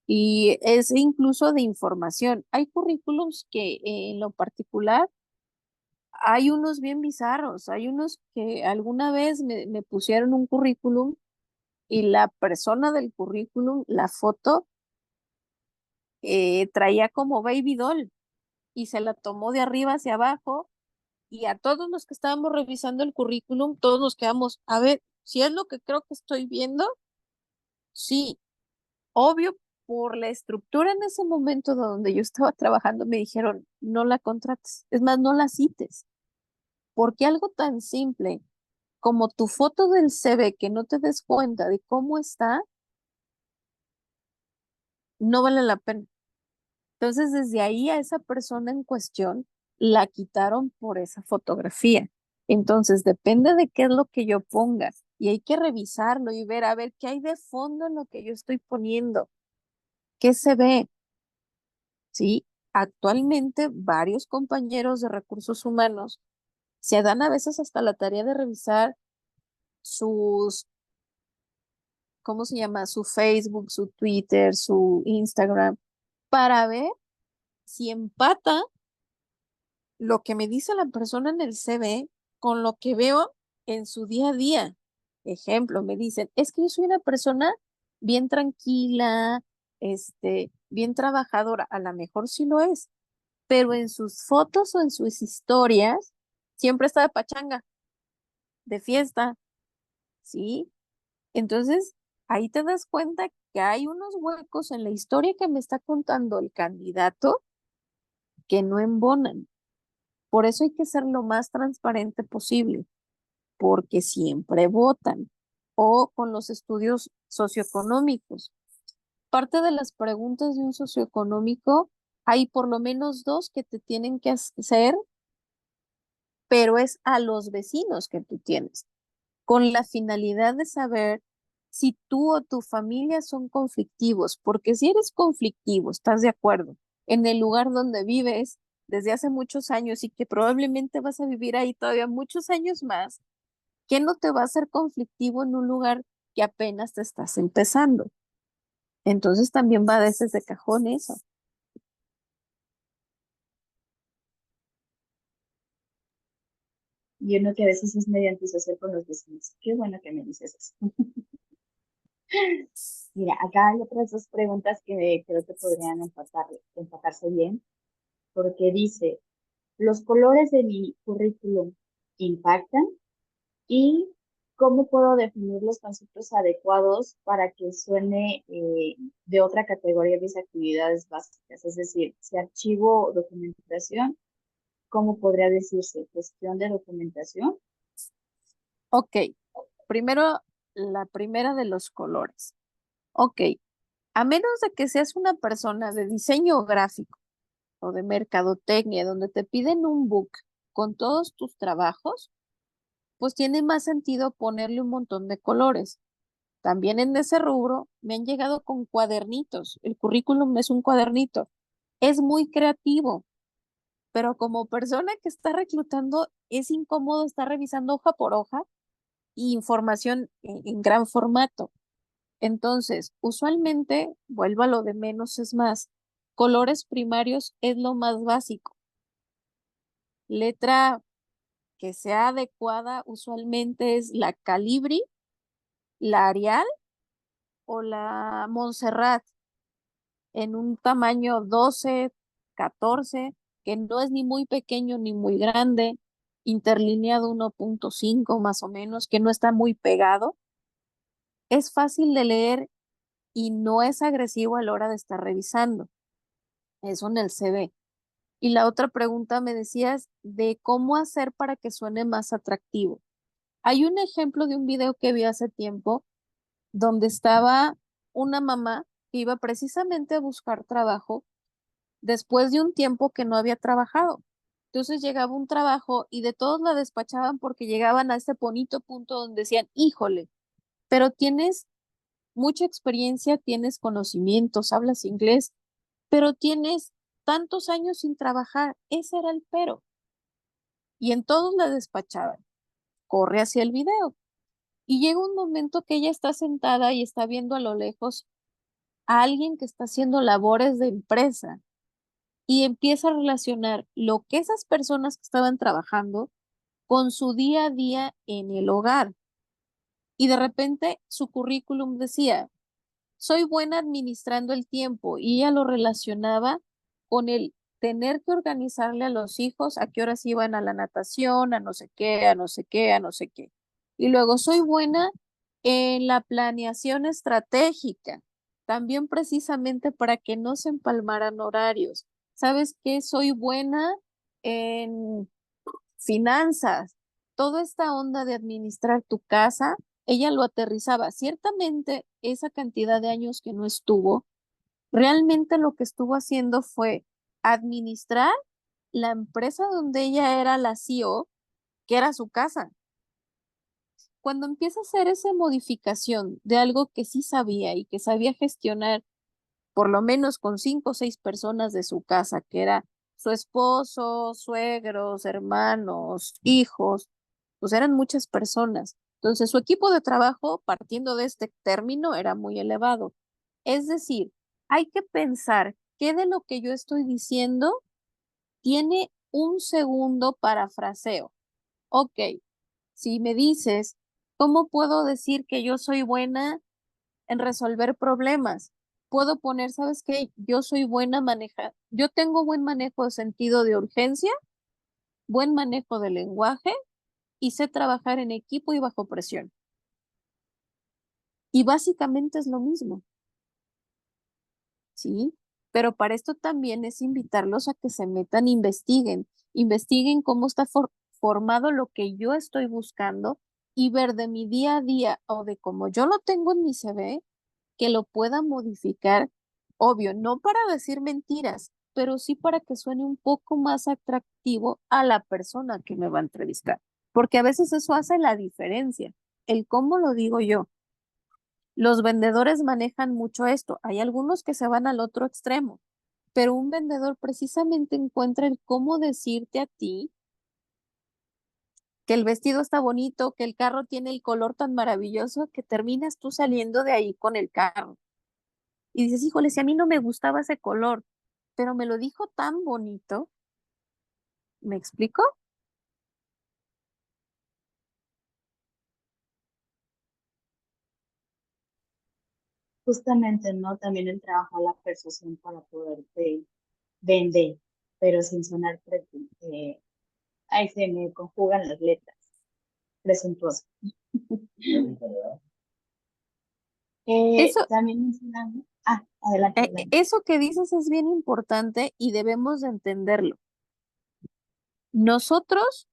A: Y es incluso de información. Hay currículums que en lo particular hay unos bien bizarros, hay unos que alguna vez me pusieron un currículum y la persona del currículum, la foto, traía como baby doll y se la tomó de arriba hacia abajo y a todos los que estábamos revisando el currículum, todos nos quedamos, a ver, si es lo que creo que estoy viendo, sí, obvio, por la estructura en ese momento donde yo estaba trabajando, me dijeron, no la contrates, es más, no la cites, porque algo tan simple como tu foto del CV, que no te des cuenta de cómo está, no vale la pena. Entonces, desde ahí a esa persona en cuestión la quitaron por esa fotografía. Entonces, depende de qué es lo que yo ponga y hay que revisarlo y ver, a ver, qué hay de fondo en lo que yo estoy poniendo, qué se ve, ¿sí? Actualmente, varios compañeros de recursos humanos se dan a veces hasta la tarea de revisar sus ¿cómo se llama? Su Facebook, su Twitter, su Instagram, para ver si empata lo que me dice la persona en el CV con lo que veo en su día a día. Ejemplo, me dicen, es que yo soy una persona bien tranquila, bien trabajadora, a lo mejor sí lo es, pero en sus fotos o en sus historias siempre está de pachanga, de fiesta, ¿sí? Entonces, ahí te das cuenta que hay unos huecos en la historia que me está contando el candidato que no embonan. Por eso hay que ser lo más transparente posible, porque siempre votan. O con los estudios socioeconómicos. Parte de las preguntas de un socioeconómico, hay por lo menos dos que te tienen que hacer, pero es a los vecinos que tú tienes, con la finalidad de saber si tú o tu familia son conflictivos, porque si eres conflictivo, estás de acuerdo, en el lugar donde vives desde hace muchos años y que probablemente vas a vivir ahí todavía muchos años más, ¿qué no te va a hacer conflictivo en un lugar que apenas te estás empezando? Entonces también va desde ese cajón eso.
C: Y uno que a veces es medio antisocial con los vecinos. Qué bueno que me dices eso. Mira, acá hay otras dos preguntas que creo que podrían empatarse bien, porque dice, ¿los colores de mi currículum impactan? ¿Y cómo puedo definir los conceptos adecuados para que suene de otra categoría de mis actividades básicas? Es decir, si archivo documentación, ¿cómo podría decirse? ¿Gestión de documentación?
A: Ok, primero la primera de los colores. Ok, a menos de que seas una persona de diseño gráfico o de mercadotecnia, donde te piden un book con todos tus trabajos, pues tiene más sentido ponerle un montón de colores. También en ese rubro me han llegado con cuadernitos. El currículum es un cuadernito. Es muy creativo, pero como persona que está reclutando, es incómodo estar revisando hoja por hoja y información en gran formato. Entonces, usualmente, vuelvo a lo de menos es más. Colores primarios es lo más básico. Letra que sea adecuada usualmente es la Calibri, la Arial o la Montserrat en un tamaño 12, 14, que no es ni muy pequeño ni muy grande, interlineado 1.5 más o menos, que no está muy pegado. Es fácil de leer y no es agresivo a la hora de estar revisando. Eso en el CV. Y la otra pregunta me decías de cómo hacer para que suene más atractivo. Hay un ejemplo de un video que vi hace tiempo donde estaba una mamá que iba precisamente a buscar trabajo después de un tiempo que no había trabajado. Entonces llegaba un trabajo y de todos la despachaban porque llegaban a ese bonito punto donde decían, híjole, pero tienes mucha experiencia, tienes conocimientos, hablas inglés, pero tienes tantos años sin trabajar. Ese era el pero. Y en todos la despachaban. Corre hacia el video. Y llega un momento que ella está sentada y está viendo a lo lejos a alguien que está haciendo labores de empresa y empieza a relacionar lo que esas personas que estaban trabajando con su día a día en el hogar. Y de repente su currículum decía, soy buena administrando el tiempo y ella lo relacionaba con el tener que organizarle a los hijos a qué horas iban a la natación, a no sé qué, a no sé qué, a no sé qué. Y luego soy buena en la planeación estratégica, también precisamente para que no se empalmaran horarios. ¿Sabes qué? Soy buena en finanzas, toda esta onda de administrar tu casa, ella lo aterrizaba. Ciertamente, esa cantidad de años que no estuvo, realmente lo que estuvo haciendo fue administrar la empresa donde ella era la CEO, que era su casa. Cuando empieza a hacer esa modificación de algo que sí sabía y que sabía gestionar, por lo menos con 5 o 6 personas de su casa, que era su esposo, suegros, hermanos, hijos, pues eran muchas personas. Entonces, su equipo de trabajo, partiendo de este término, era muy elevado. Es decir, hay que pensar qué de lo que yo estoy diciendo tiene un segundo parafraseo. Ok, si me dices, ¿cómo puedo decir que yo soy buena en resolver problemas? Puedo poner, ¿sabes qué? Yo soy buena manejar, yo tengo buen manejo de sentido de urgencia, buen manejo de lenguaje y sé trabajar en equipo y bajo presión. Y básicamente es lo mismo, ¿sí? Pero para esto también es invitarlos a que se metan, investiguen cómo está formado lo que yo estoy buscando y ver de mi día a día o de cómo yo lo tengo en mi CV, que lo pueda modificar, obvio, no para decir mentiras, pero sí para que suene un poco más atractivo a la persona que me va a entrevistar, porque a veces eso hace la diferencia, el cómo lo digo yo. Los vendedores manejan mucho esto. Hay algunos que se van al otro extremo, pero un vendedor precisamente encuentra el cómo decirte a ti que el vestido está bonito, que el carro tiene el color tan maravilloso que terminas tú saliendo de ahí con el carro. Y dices, híjole, si a mí no me gustaba ese color, pero me lo dijo tan bonito. ¿Me explico?
C: Justamente, ¿no? También el trabajo a la persuasión para poderte vender, pero sin sonar, ahí se me conjugan las letras, presuntuoso.
A: Eso,
C: También mencionando, adelante, adelante.
A: eso que dices es bien importante y debemos de entenderlo. Nosotros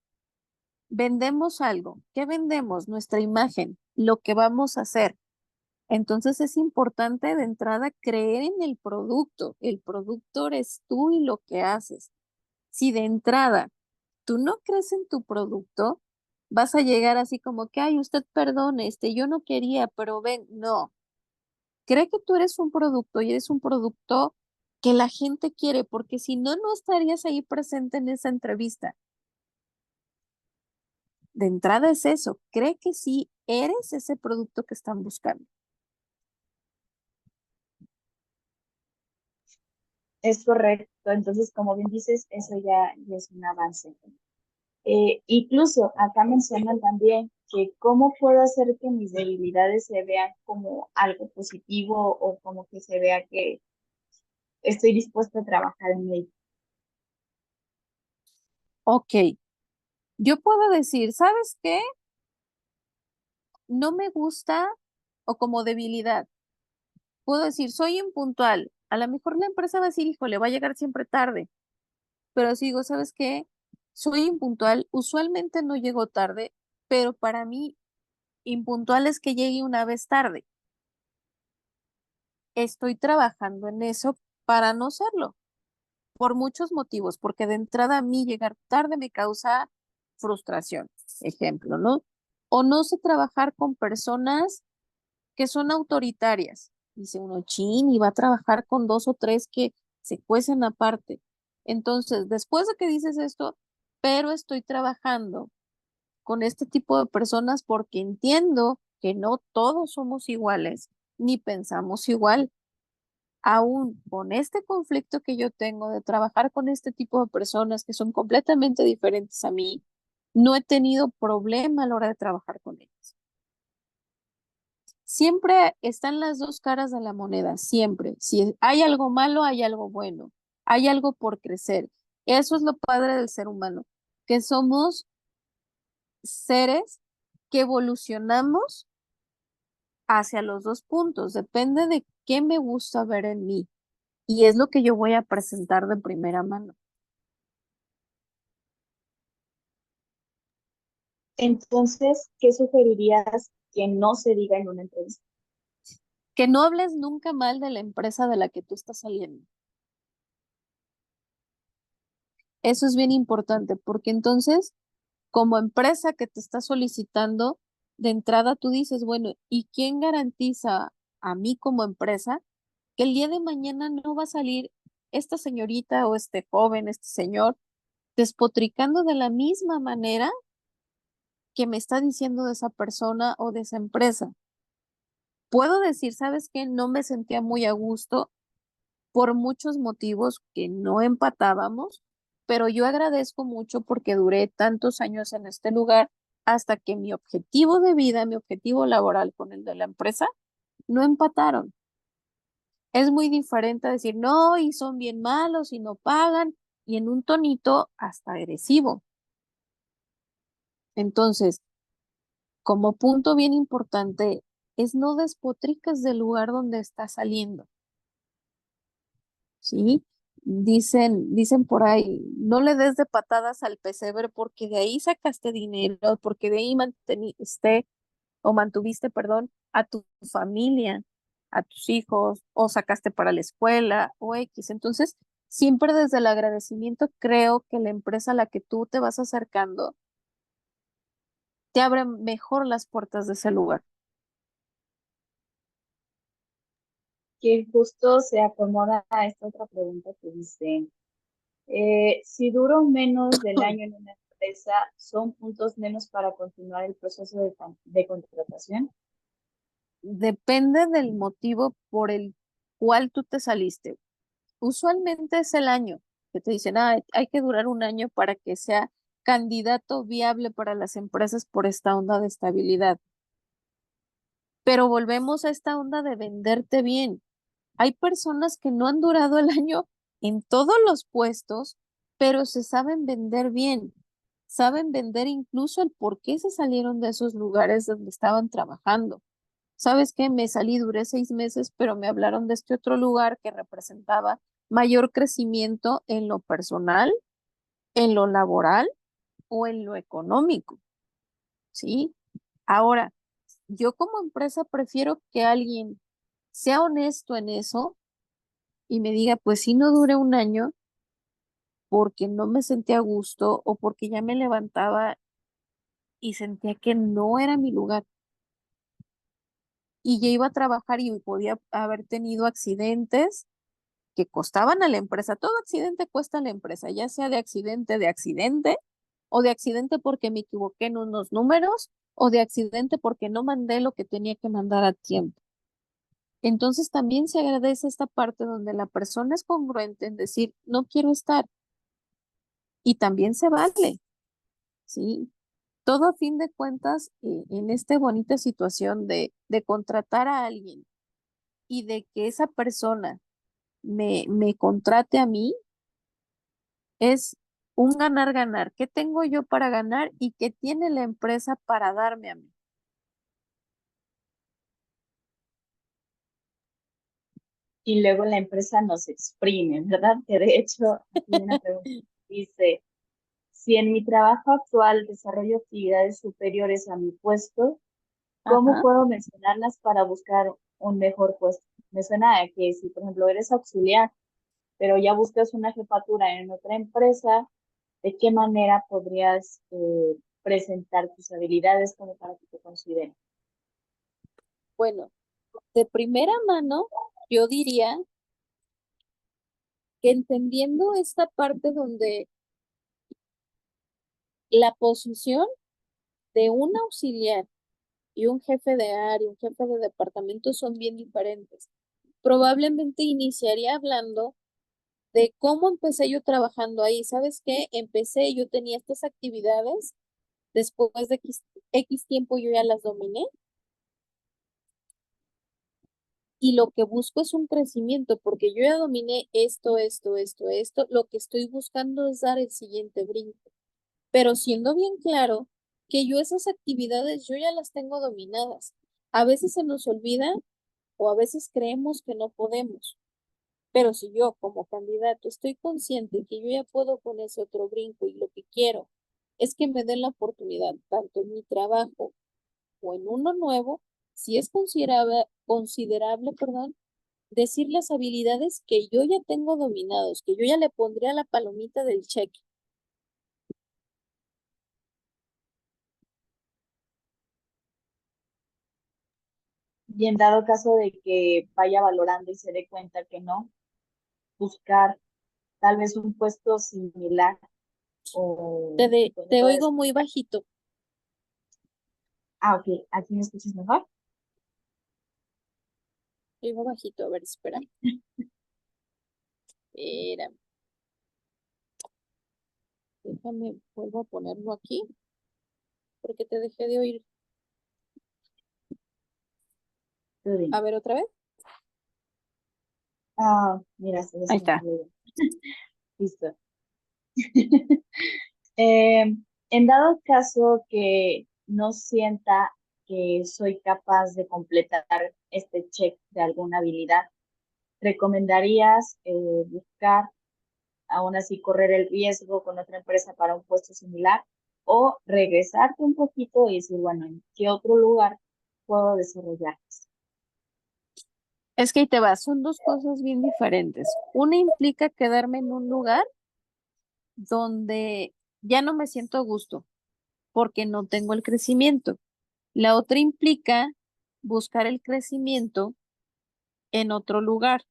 A: vendemos algo. ¿Qué vendemos? Nuestra imagen, lo que vamos a hacer. Entonces es importante de entrada creer en el producto. El producto eres tú y lo que haces. Si de entrada tú no crees en tu producto, vas a llegar así como que, ay, usted perdone, yo no quería, pero ven, no. Cree que tú eres un producto y eres un producto que la gente quiere, porque si no, no estarías ahí presente en esa entrevista. De entrada es eso, cree que sí eres ese producto que están buscando.
C: Es correcto. Entonces, como bien dices, eso ya es un avance. Incluso acá mencionan también que cómo puedo hacer que mis debilidades se vean como algo positivo o como que se vea que estoy dispuesta a trabajar en ello.
A: Ok, yo puedo decir, ¿sabes qué? No me gusta o como debilidad. Puedo decir, soy impuntual. A lo mejor la empresa va a decir, híjole, va a llegar siempre tarde. Pero si digo, ¿sabes qué? Soy impuntual. Usualmente no llego tarde, pero para mí impuntual es que llegue una vez tarde. Estoy trabajando en eso para no serlo, por muchos motivos, porque de entrada a mí llegar tarde me causa frustración, ejemplo, ¿no? O no sé trabajar con personas que son autoritarias. Dice uno, chin, y va a trabajar con dos o tres que se cuecen aparte. Entonces, después de que dices esto, pero estoy trabajando con este tipo de personas porque entiendo que no todos somos iguales, ni pensamos igual. Aún con este conflicto que yo tengo de trabajar con este tipo de personas que son completamente diferentes a mí, no he tenido problema a la hora de trabajar con ellas. Siempre están las dos caras de la moneda, siempre. Si hay algo malo, hay algo bueno, hay algo por crecer. Eso es lo padre del ser humano, que somos seres que evolucionamos hacia los dos puntos. Depende de qué me gusta ver en mí. Y es lo que yo voy a presentar de primera mano.
C: Entonces, ¿qué sugerirías que no se diga en una entrevista?
A: Que no hables nunca mal de la empresa de la que tú estás saliendo. Eso es bien importante porque entonces, como empresa que te está solicitando, de entrada tú dices, bueno, ¿y quién garantiza a mí como empresa que el día de mañana no va a salir esta señorita o este joven, este señor, despotricando de la misma manera que me está diciendo de esa persona o de esa empresa? Puedo decir, ¿sabes qué? No me sentía muy a gusto por muchos motivos que no empatábamos, pero yo agradezco mucho porque duré tantos años en este lugar hasta que mi objetivo de vida, mi objetivo laboral con el de la empresa, no empataron. Es muy diferente a decir, no, y son bien malos y no pagan, y en un tonito hasta agresivo. Entonces, como punto bien importante, es no despotricas del lugar donde estás saliendo. ¿Sí? Dicen por ahí, no le des de patadas al pesebre porque de ahí sacaste dinero, porque de ahí manteniste o mantuviste, perdón, a tu familia, a tus hijos, o sacaste para la escuela o X. Entonces, siempre desde el agradecimiento creo que la empresa a la que tú te vas acercando te abre mejor las puertas de ese lugar.
C: que justo se acomoda a esta otra pregunta que dice, si duro menos del año en una empresa, ¿son puntos menos para continuar el proceso de contratación?
A: Depende del motivo por el cual tú te saliste. Usualmente es el año, que te dicen, hay que durar un año para que sea candidato viable para las empresas por esta onda de estabilidad. Pero volvemos a esta onda de venderte bien. Hay personas que no han durado el año en todos los puestos, pero se saben vender bien. Saben vender incluso el por qué se salieron de esos lugares donde estaban trabajando. ¿Sabes qué? Me salí, duré 6 meses, pero me hablaron de este otro lugar que representaba mayor crecimiento en lo personal, en lo laboral o en lo económico, ¿sí? Ahora, yo como empresa prefiero que alguien sea honesto en eso y me diga, pues sí, no duré un año porque no me sentía a gusto o porque ya me levantaba y sentía que no era mi lugar y ya iba a trabajar y podía haber tenido accidentes que costaban a la empresa. Todo accidente cuesta a la empresa, ya sea de accidente, o de accidente porque me equivoqué en unos números, o de accidente porque no mandé lo que tenía que mandar a tiempo. Entonces también se agradece esta parte donde la persona es congruente en decir, no quiero estar, y también se vale, ¿sí? Todo a fin de cuentas, en esta bonita situación de contratar a alguien y de que esa persona me contrate a mí, es un ganar-ganar. ¿Qué tengo yo para ganar y qué tiene la empresa para darme a mí?
C: Y luego la empresa nos exprime, ¿verdad? Que de hecho, aquí hay una pregunta que dice, si en mi trabajo actual desarrollo actividades superiores a mi puesto, ¿cómo
A: Ajá.
C: puedo mencionarlas para buscar un mejor puesto? Me suena a que si, por ejemplo, eres auxiliar, pero ya buscas una jefatura en otra empresa, ¿de qué manera podrías presentar tus habilidades como para que te consideren?
A: Bueno, de primera mano, yo diría que entendiendo esta parte donde la posición de un auxiliar y un jefe de área, un jefe de departamento son bien diferentes. Probablemente iniciaría hablando de cómo empecé yo trabajando ahí. ¿Sabes qué? Empecé, yo tenía estas actividades, después de X tiempo yo ya las dominé y lo que busco es un crecimiento porque yo ya dominé esto. Lo que estoy buscando es dar el siguiente brinco, pero siendo bien claro que yo esas actividades yo ya las tengo dominadas. A veces se nos olvida o a veces creemos que no podemos. Pero si yo como candidato estoy consciente que yo ya puedo con ese otro brinco y lo que quiero es que me den la oportunidad, tanto en mi trabajo o en uno nuevo, si es considerable, perdón, decir las habilidades que yo ya tengo dominados, que yo ya le pondría la palomita del cheque.
C: Y en dado caso de que vaya valorando y se dé cuenta que no, buscar tal vez un puesto similar o donde
A: Te
C: puedes...
A: oigo muy bajito,
C: Ah, ok, ¿aquí me escuchas mejor?
A: te oigo bajito, a ver, espera, espera, déjame, vuelvo a ponerlo aquí, porque te dejé de oír.
C: Tú dime.
A: A ver, otra vez.
C: Ah, mira, se
A: Ahí
C: me
A: está.
C: salió. Listo. Eh, en dado caso que no sienta que soy capaz de completar este check de alguna habilidad, ¿recomendarías buscar, aún así, correr el riesgo con otra empresa para un puesto similar o regresarte un poquito y decir, bueno, ¿en qué otro lugar puedo desarrollar esto?
A: Es que ahí te va, son dos cosas bien diferentes. Una implica quedarme en un lugar donde ya no me siento a gusto porque no tengo el crecimiento. La otra implica buscar el crecimiento en otro lugar.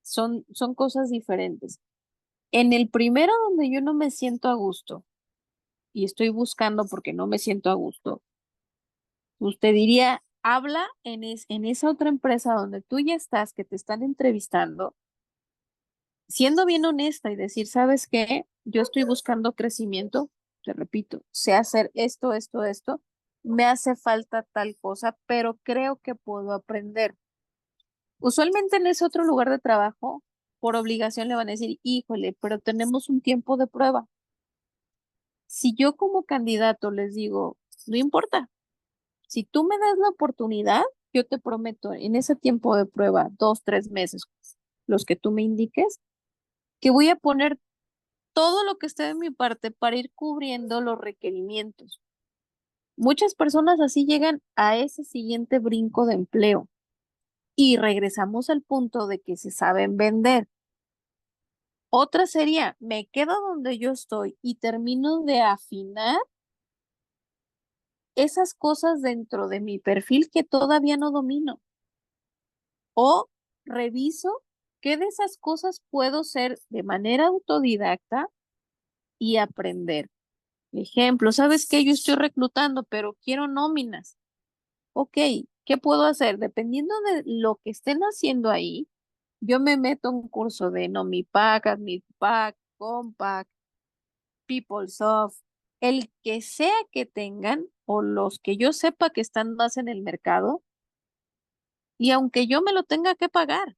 A: Son cosas diferentes. En el primero donde yo no me siento a gusto y estoy buscando porque no me siento a gusto, usted diría, habla en esa otra empresa donde tú ya estás, que te están entrevistando, siendo bien honesta y decir, ¿sabes qué? Yo estoy buscando crecimiento, te repito, sé hacer esto, esto, esto, me hace falta tal cosa, pero creo que puedo aprender. Usualmente en ese otro lugar de trabajo, por obligación le van a decir, híjole, pero tenemos un tiempo de prueba. Si yo como candidato les digo, no importa, si tú me das la oportunidad, yo te prometo en ese tiempo de prueba, 2, 3 meses, los que tú me indiques, que voy a poner todo lo que esté de mi parte para ir cubriendo los requerimientos. Muchas personas así llegan a ese siguiente brinco de empleo y regresamos al punto de que se saben vender. Otra sería, me quedo donde yo estoy y termino de afinar esas cosas dentro de mi perfil que todavía no domino. O reviso qué de esas cosas puedo ser de manera autodidacta y aprender. Ejemplo, ¿sabes qué? Yo estoy reclutando, pero quiero nóminas. Ok, ¿qué puedo hacer? Dependiendo de lo que estén haciendo ahí, yo me meto a un curso de Nomipack, Admitpack, Compact, PeopleSoft, el que sea que tengan o los que yo sepa que están más en el mercado, y aunque yo me lo tenga que pagar,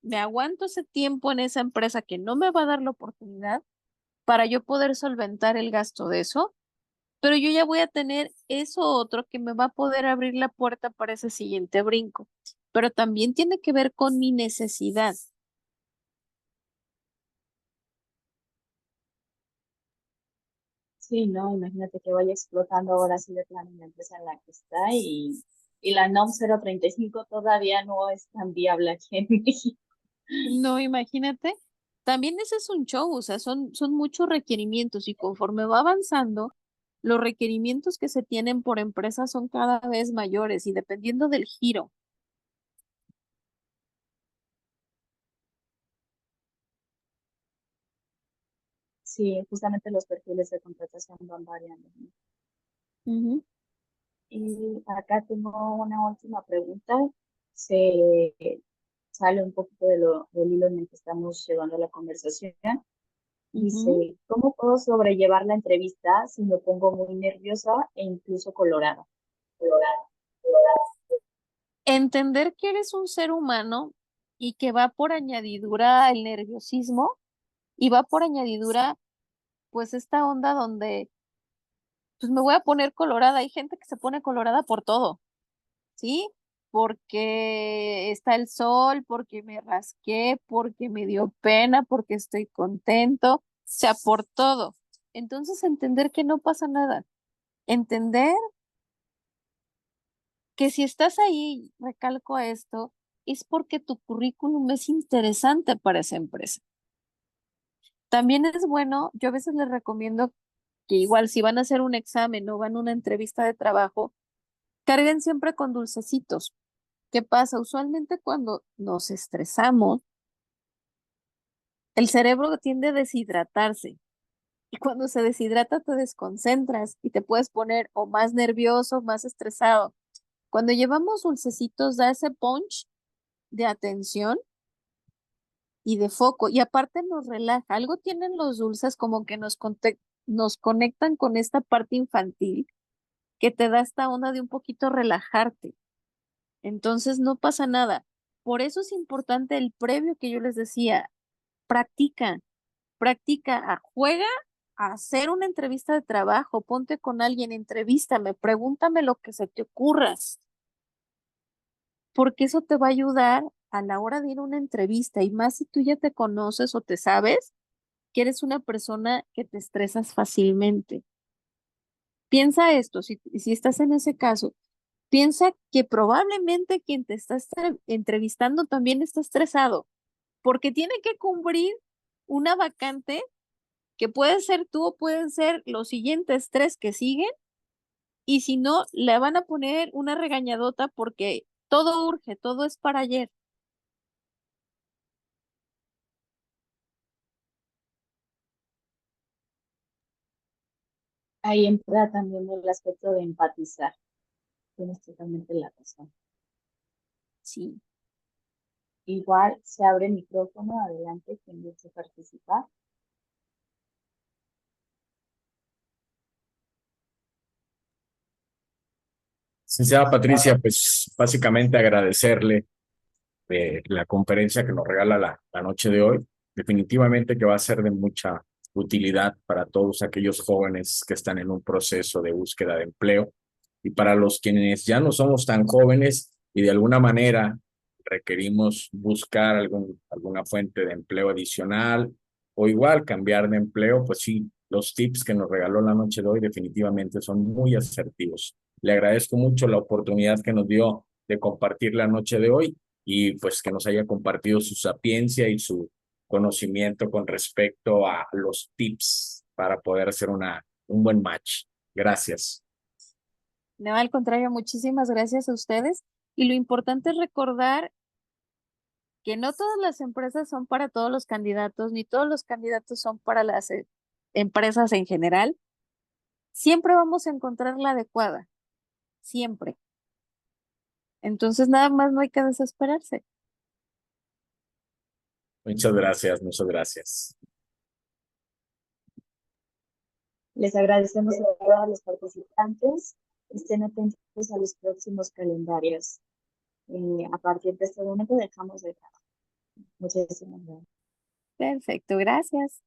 A: me aguanto ese tiempo en esa empresa que no me va a dar la oportunidad para yo poder solventar el gasto de eso, pero yo ya voy a tener eso otro que me va a poder abrir la puerta para ese siguiente brinco. Pero también tiene que ver con mi necesidad.
C: Sí, no, imagínate que vaya explotando ahora sí de plano en la empresa en la que está y la NOM 035 todavía no es tan viable aquí en México.
A: No, imagínate. También ese es un show, o sea, son muchos requerimientos y conforme va avanzando, los requerimientos que se tienen por empresa son cada vez mayores y dependiendo del giro.
C: Sí, justamente los perfiles de contratación van variando, ¿no?
A: Ujú,
C: Y acá tengo una última pregunta. Se sale un poquito del hilo en el que estamos llevando la conversación.
A: ujú.
C: Dice, ¿cómo puedo sobrellevar la entrevista si me pongo muy nerviosa e incluso colorada? Colorada.
A: Entender que eres un ser humano y que va por añadidura el nerviosismo y va por añadidura pues esta onda donde pues me voy a poner colorada. Hay gente que se pone colorada por todo, ¿sí? Porque está el sol, porque me rasqué, porque me dio pena, porque estoy contento, o sea, por todo. Entonces entender que no pasa nada. Entender que si estás ahí, recalco esto, es porque tu currículum es interesante para esa empresa. También es bueno, yo a veces les recomiendo que igual si van a hacer un examen o van a una entrevista de trabajo, carguen siempre con dulcecitos. ¿Qué pasa? Usualmente cuando nos estresamos, el cerebro tiende a deshidratarse y cuando se deshidrata te desconcentras y te puedes poner o más nervioso, más estresado. Cuando llevamos dulcecitos da ese punch de atención y de foco y aparte nos relaja. Algo tienen los dulces como que nos conectan con esta parte infantil que te da esta onda de un poquito relajarte. Entonces no pasa nada. Por eso es importante el previo que yo les decía. Practica, juega a hacer una entrevista de trabajo, ponte con alguien, entrevístame, pregúntame lo que se te ocurra, porque eso te va a ayudar a la hora de ir a una entrevista y más si tú ya te conoces o te sabes que eres una persona que te estresas fácilmente. Piensa esto, si estás en ese caso, piensa que probablemente quien te está entrevistando también está estresado, porque tiene que cubrir una vacante que puede ser tú o pueden ser los siguientes tres que siguen, y si no, le van a poner una regañadota porque Todo urge, todo es para ayer.
C: Ahí entra también el aspecto de empatizar. Tienes totalmente la razón.
A: Sí.
C: Igual se abre el micrófono, adelante, quien desee participar.
B: Licenciada Patricia, pues básicamente agradecerle la conferencia que nos regala la noche de hoy. Definitivamente que va a ser de mucha utilidad para todos aquellos jóvenes que están en un proceso de búsqueda de empleo y para los quienes ya no somos tan jóvenes y de alguna manera requerimos buscar alguna fuente de empleo adicional o igual cambiar de empleo, pues sí, los tips que nos regaló la noche de hoy definitivamente son muy asertivos. Le agradezco mucho la oportunidad que nos dio de compartir la noche de hoy y pues que nos haya compartido su sapiencia y su conocimiento con respecto a los tips para poder hacer un buen match. Gracias.
A: No, al contrario, muchísimas gracias a ustedes. Y lo importante es recordar que no todas las empresas son para todos los candidatos, ni todos los candidatos son para las empresas en general. Siempre vamos a encontrar la adecuada, siempre. Entonces, nada más no hay que desesperarse.
B: Muchas gracias, muchas gracias.
C: Les agradecemos a todos los participantes. Estén atentos a los próximos calendarios. A partir de este momento dejamos de grabar. Muchísimas gracias.
A: Perfecto, gracias.